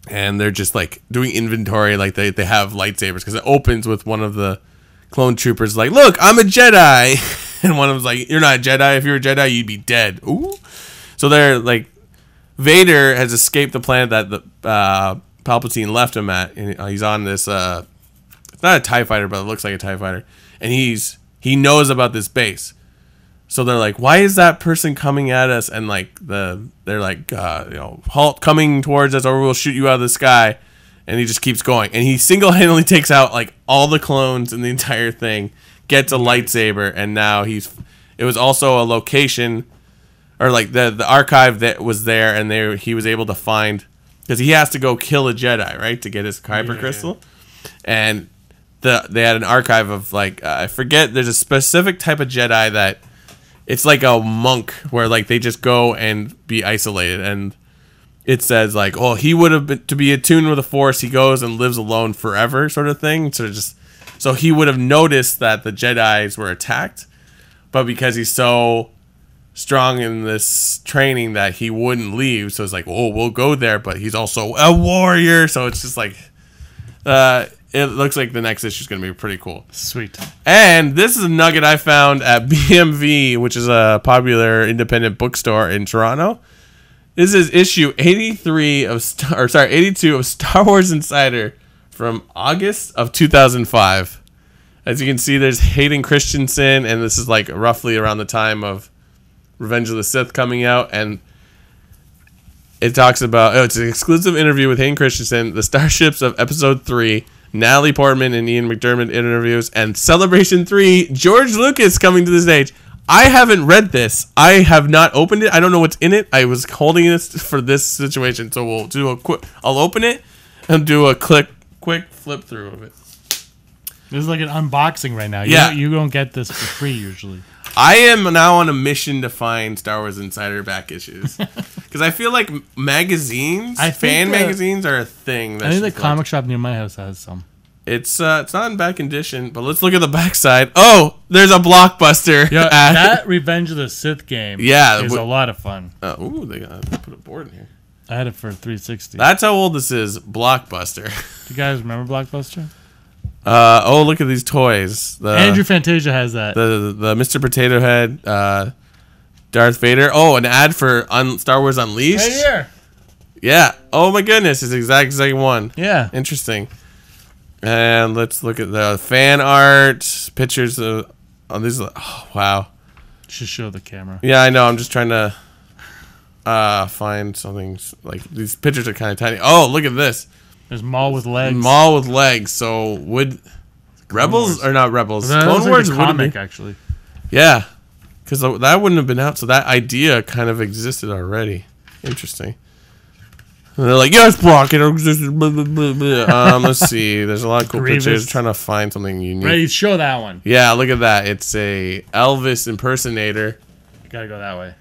and they're just like doing inventory, like they have lightsabers, because it opens with one of the clone troopers like, look, I'm a Jedi, and one of them's like, you're not a Jedi. If you're a Jedi, you'd be dead. Ooh. So they're like, Vader has escaped the planet that the Palpatine left him at, and he's on this it's not a TIE fighter, but it looks like a TIE fighter, and he knows about this base. So they're like, why is that person coming at us? And like they're like, halt, coming towards us, or we'll shoot you out of the sky. And he just keeps going, and he single-handedly takes out like all the clones in the entire thing, gets a lightsaber, and now it was also a location, or like the archive that was there, and he was able to find, because he has to go kill a Jedi, right, to get his Kyber crystal, and they had an archive of like I forget. There's a specific type of Jedi that it's like a monk where like they just go and be isolated, and it says like, oh, he would have been to be attuned with the Force. He goes and lives alone forever, sort of thing. So he would have noticed that the Jedis were attacked, but because he's so strong in this training that he wouldn't leave. So it's like, oh, we'll go there, but he's also a warrior. So it's just like, it looks like the next issue is going to be pretty cool. Sweet. And this is a nugget I found at BMV, which is a popular independent bookstore in Toronto. This is issue 82 of Star Wars Insider from August of 2005. As you can see, there's Hayden Christensen, and this is like roughly around the time of Revenge of the Sith coming out, and it talks about, it's an exclusive interview with Hayden Christensen, the starships of Episode 3, Natalie Portman and Ian McDiarmid interviews, and Celebration 3, George Lucas coming to the stage. I haven't read this. I have not opened it. I don't know what's in it. I was holding this for this situation, so we'll do a quick. I'll open it and do a quick flip through of it. This is like an unboxing right now. Yeah, you don't get this for free usually. I am now on a mission to find Star Wars Insider back issues, because I feel like magazines, magazines, are a thing. I think the comic shop near my house has some. It's not in back condition, but let's look at the back side. Oh, there's a Blockbuster. Yeah, that Revenge of the Sith game is a lot of fun. They gotta put a board in here. I had it for 360. That's how old this is, Blockbuster. Do you guys remember Blockbuster? Look at these toys. Andrew Fantasia has that. The Mr. Potato Head, Darth Vader. Oh, an ad for Star Wars Unleashed. Right here. Yeah. Oh my goodness, it's the exact same one. Yeah. Interesting. And let's look at the fan art, pictures of these. Oh, wow. Should show the camera. Yeah, I know. I'm just trying to find something. Like, these pictures are kind of tiny. Oh, look at this. There's Maul with legs. Maul with legs. So would Rebels or not Rebels? Clone Wars comic actually. Yeah, because that wouldn't have been out. So that idea kind of existed already. Interesting. And they're like, yes, Brock, it existed. Let's see. There's a lot of cool pictures. I'm trying to find something unique. Ready? Show that one. Yeah, look at that. It's a Elvis impersonator. You gotta go that way.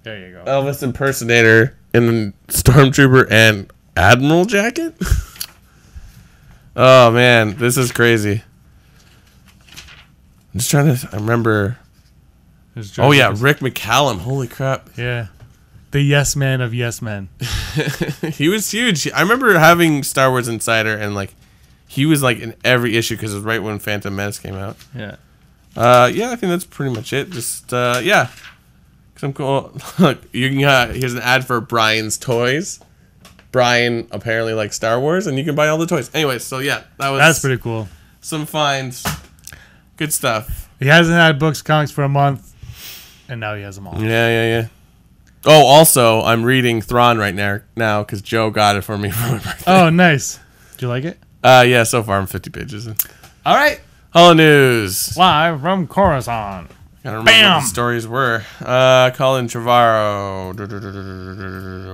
There you go. Elvis impersonator in Stormtrooper and Admiral jacket. Oh man, this is crazy. I'm just trying to. I remember. Oh yeah, Rick McCallum. Holy crap. Yeah. The yes man of yes men. He was huge. I remember having Star Wars Insider, and like he was like in every issue because it was right when Phantom Menace came out. Yeah. Yeah, I think that's pretty much it. Just yeah. Some cool. Look, you can. Here's an ad for Brian's Toys. Brian apparently likes Star Wars, and you can buy all the toys. Anyway, so yeah, that's pretty cool. Some finds. Good stuff. He hasn't had books, comics for a month, and now he has them all. Yeah. Oh, also, I'm reading Thrawn right now because Joe got it for me for my birthday. Oh, nice. Do you like it? Yeah, so far I'm 50 pages in. All right. Holo News. Live from Coruscant. Gotta remember what the stories were. Colin Trevorrow.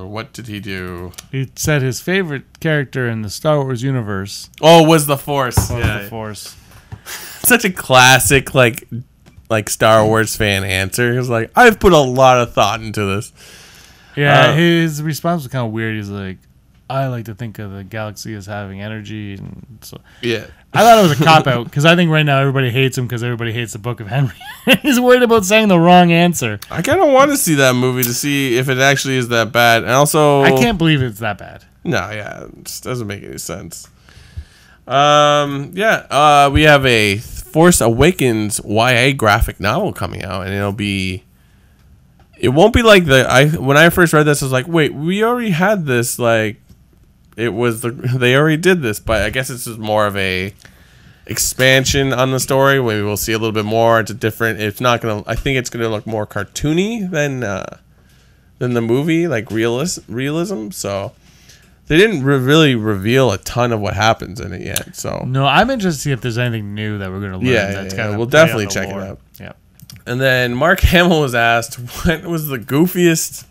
What did he do? He said his favorite character in the Star Wars universe. Oh, was the Force. The Force. Such a classic, like Star Wars fan answer. He was like, I've put a lot of thought into this. Yeah, his response was kind of weird. He's like, I like to think of the galaxy as having energy. And so yeah. I thought it was a cop-out, because I think right now everybody hates him because everybody hates the Book of Henry. He's worried about saying the wrong answer. I kind of want to see that movie to see if it actually is that bad. And also, I can't believe it's that bad. No, yeah, it just doesn't make any sense. We have a Force Awakens YA graphic novel coming out, and it won't be like when I first read this, I was like, wait, we already had this, like, they already did this, but I guess it's just more of a expansion on the story. Maybe we'll see a little bit more. It's different. It's not gonna. I think it's gonna look more cartoony than the movie, like realism. So they didn't really reveal a ton of what happens in it yet. So no, I'm interested to see if there's anything new that we're gonna learn. Yeah. We'll definitely check it out. Yeah. And then Mark Hamill was asked what was the goofiest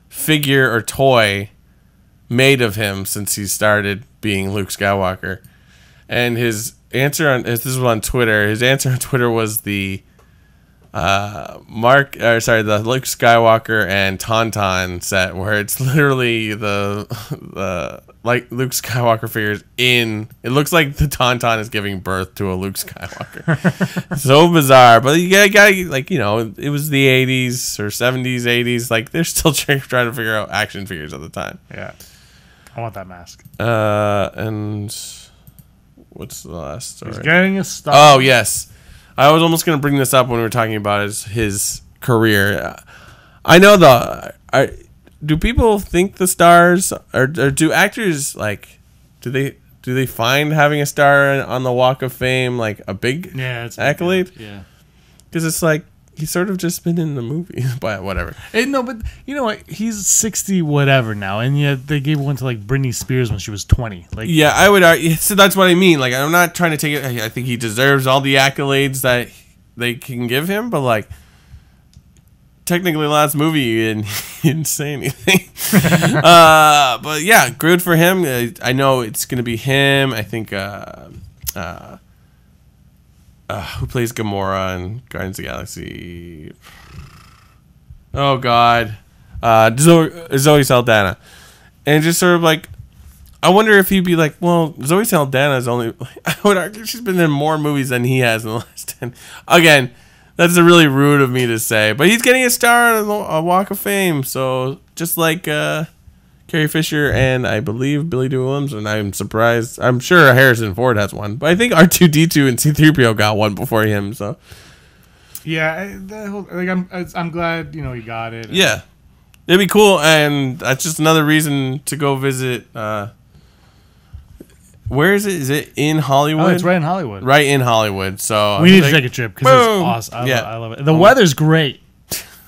figure or toy made of him since he started being Luke Skywalker, and his answer this was on Twitter. His answer on Twitter was the the Luke Skywalker and Tauntaun set, where it's literally the like Luke Skywalker figures in. It looks like the Tauntaun is giving birth to a Luke Skywalker. So bizarre, but you gotta like, it was the 80s or 70s, 80s. Like, they're still trying to figure out action figures at the time. Yeah, I want that mask. And what's the last story? He's getting a star. Oh yes, I was almost gonna bring this up when we were talking about his career. I know do people think the stars or do actors, like, do they find having a star on the Walk of Fame like a big accolade? Yeah, because it's like he's sort of just been in the movie, but whatever. No, but you know what? He's 60 whatever now, and yet they gave one to like Britney Spears when she was 20. Like, yeah, I would argue. So that's what I mean. Like, I'm not trying to take it. I think he deserves all the accolades that they can give him, but like, technically last movie and he didn't say anything. But yeah, good for him. I know it's gonna be him. I think who plays Gamora in Guardians of the Galaxy? Oh God, Zoe Saldana. And just sort of like, I wonder if he'd be like, well, Zoe Saldana is only, I would argue she's been in more movies than he has in the last 10. Again, that's really rude of me to say, but he's getting a star on a Walk of Fame. So just like Carrie Fisher and I believe Billy Dee Williams, and I'm surprised. I'm sure Harrison Ford has one, but I think R2-D2 and C-3PO got one before him. So yeah, I'm glad he got it. Yeah, it'd be cool, and that's just another reason to go visit. Where is it? Is it in Hollywood? Oh, it's right in Hollywood. Right in Hollywood. So we need to take a trip because it's awesome. I love it. The weather's great.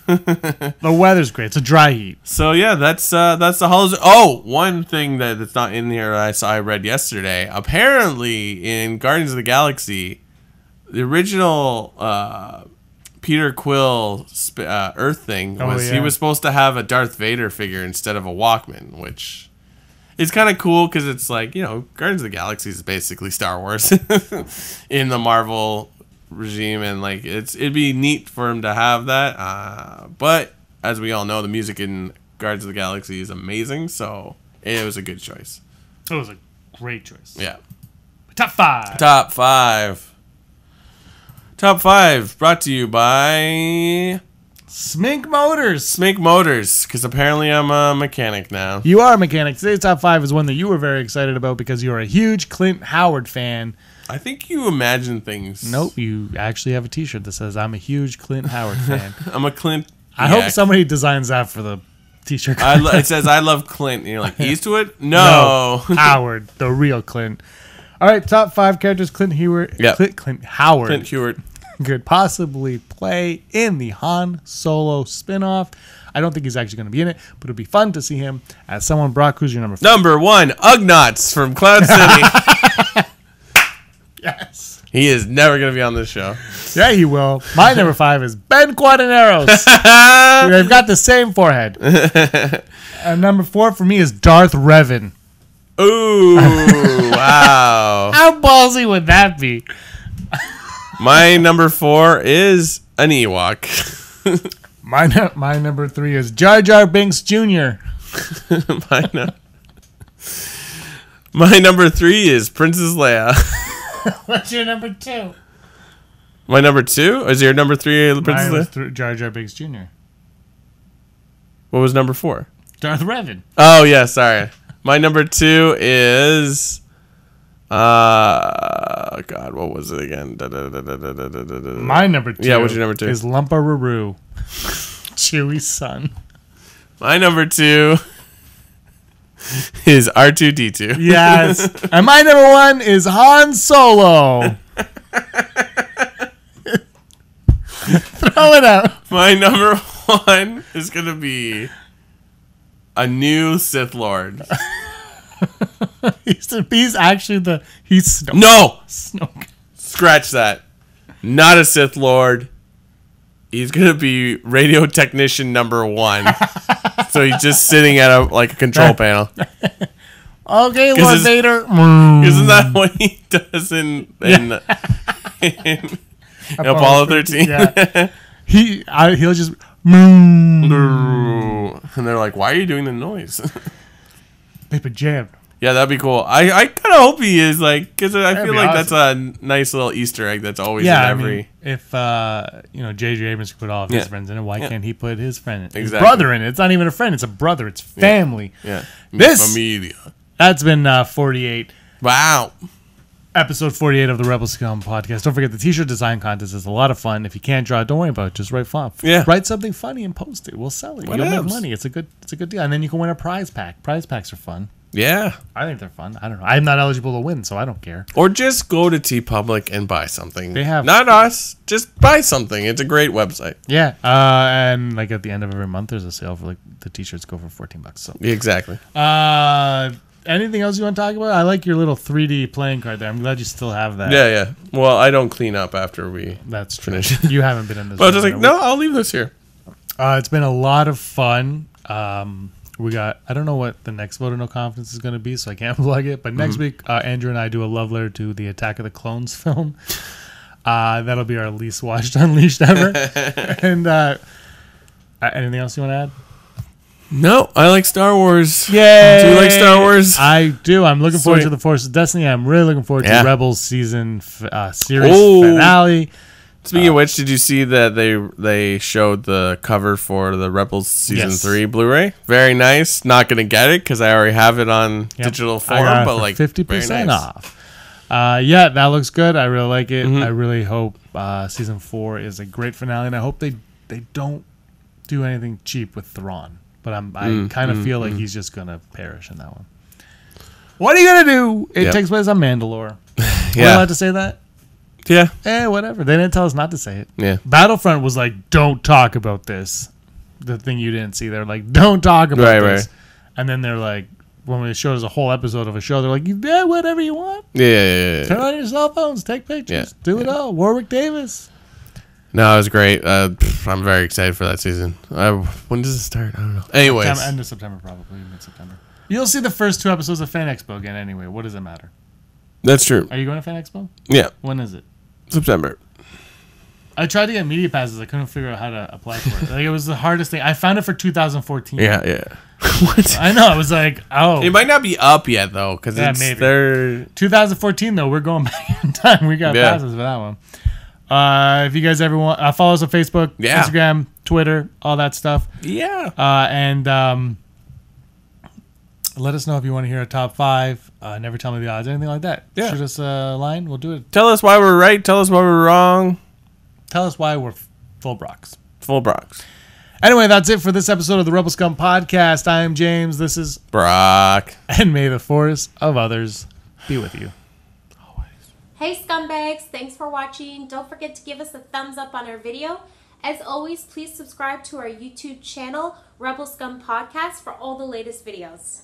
The weather's great. It's a dry heat. So yeah, that's the holidays. Oh, one thing that's not in here I read yesterday. Apparently, in Guardians of the Galaxy, the original Peter Quill Earth thing was he was supposed to have a Darth Vader figure instead of a Walkman, which is kind of cool because it's like, Guardians of the Galaxy is basically Star Wars in the Marvel regime, and like it'd be neat for him to have that. But as we all know, the music in Guardians of the Galaxy is amazing, so it was a good choice. It was a great choice. Yeah. Top five brought to you by Smink Motors, because apparently I'm a mechanic now. You are a mechanic. Today's top five is one that you were very excited about because you're a huge Clint Howard fan. I think you imagine things. Nope, you actually have a t-shirt that says I'm a huge Clint Howard fan. I'm a Clint. I hope somebody designs that for the t-shirt. It says I love Clint, and you're like, Eastwood? No. Howard, the real Clint. All right, top five characters Clint Howard. Yep. Clint Howard. Clint Howard could possibly play in the Han Solo spinoff. I don't think he's actually going to be in it, but it'd be fun to see him as someone. Brock, who's your number 5? Number 1, Ugnaughts from Cloud City. Yes. He is never going to be on this show. Yeah, he will. My number 5 is Ben Quadaneros. They've got the same forehead. And number 4 for me is Darth Revan. Ooh, wow. How ballsy would that be? My number 4 is an Ewok. My number 3 is Jar Jar Binks Jr. My number 3 is Princess Leia. What's your number 2? My number 2? Is your number 3 Princess Leia? Jar Jar Binks Jr. What was number 4? Darth Revan. Oh, yeah, sorry. My number 2 is... God, what was it again? My number 2. Yeah, what's your number 2? Is Lumparoo, Chewie's son. My number 2 is R2-D2. Yes. And my number 1 is Han Solo. Throw it out. My number 1 is going to be a new Sith Lord. He's actually he's Snoke. No! Snoke. Scratch that. Not a Sith Lord. He's going to be radio technician number 1. So he's just sitting at a control panel. Okay, Lord Vader. Isn't that what he does in Apollo 13? Yeah. He'll just... And they're like, why are you doing the noise? Paper jam. Yeah, that'd be cool. I kind of hope he is, because I feel like awesome. That's a nice little Easter egg that's always in every... I mean, if, J.J. Abrams could put all of his friends in it, why can't he put his friend in it? Exactly. His brother in it. It's not even a friend. It's a brother. It's family. Yeah. Familia. That's been 48. Wow. Episode 48 of the Rebel Scum Podcast. Don't forget the t-shirt design contest is a lot of fun. If you can't draw, don't worry about it. Just write font. Yeah. Write something funny and post it. We'll sell it. You'll make money. It's a good deal. And then you can win a prize pack. Prize packs are fun. Yeah. I think they're fun. I don't know. I'm not eligible to win, so I don't care. Or just go to TeePublic and buy something. They have... Not us. Just buy something. It's a great website. Yeah. And at the end of every month, there's a sale for the t-shirts go for $14. So exactly. Anything else you want to talk about? I like your little 3D playing card there. I'm glad you still have that. Yeah. Well, I don't clean up after we finish. You haven't been in this. But I was just no, I'll leave this here. It's been a lot of fun. We got, I don't know what the next Vote of No Confidence is going to be, so I can't plug it. But next week, Andrew and I do a love letter to the Attack of the Clones film. That'll be our least watched Unleashed ever. And anything else you want to add? No, I like Star Wars. Yay! Do you like Star Wars? I do. I'm looking forward to The Force of Destiny. I'm really looking forward to Rebels season series finale. Speaking of which, did you see that they showed the cover for the Rebels season 3 Blu-ray? Very nice. Not gonna get it because I already have it on digital form, but 50% off. Yeah, that looks good. I really like it. I really hope season 4 is a great finale, and I hope they don't do anything cheap with Thrawn. But I kind of feel like he's just gonna perish in that one. What are you gonna do? It takes place on Mandalore. We're allowed to say that? Yeah. Whatever. They didn't tell us not to say it. Yeah. Battlefront was like, don't talk about this. The thing you didn't see. They're like, don't talk about this. Right. And then they're like, when they showed us a whole episode of a show, they're like, yeah, whatever you want. Yeah. Turn on your cell phones, take pictures, do it all. Warwick Davis. No, it was great. I'm very excited for that season. When does it start? I don't know. Anyways. End of September, probably. Mid-September. You'll see the first 2 episodes of Fan Expo again anyway. What does it matter? That's true. Are you going to Fan Expo? Yeah. When is it? September. I tried to get media passes. I couldn't figure out how to apply for it. It was the hardest thing. I found it for 2014. Yeah. What? I know. I was like, oh. It might not be up yet, though, because maybe. 2014, though, we're going back in time. We got passes for that one. If you guys ever want, follow us on Facebook, Instagram, Twitter, all that stuff. Yeah. And let us know if you want to hear a top 5. Never tell me the odds, anything like that. Yeah. Shoot us a line. We'll do it. Tell us why we're right. Tell us why we're wrong. Tell us why we're full Brox. Full Brox. Anyway, that's it for this episode of the Rebel Scum Podcast. I am James. This is Brock. And may the force of others be with you. Always. Hey, scumbags. Thanks for watching. Don't forget to give us a thumbs up on our video. As always, please subscribe to our YouTube channel, Rebel Scum Podcast, for all the latest videos.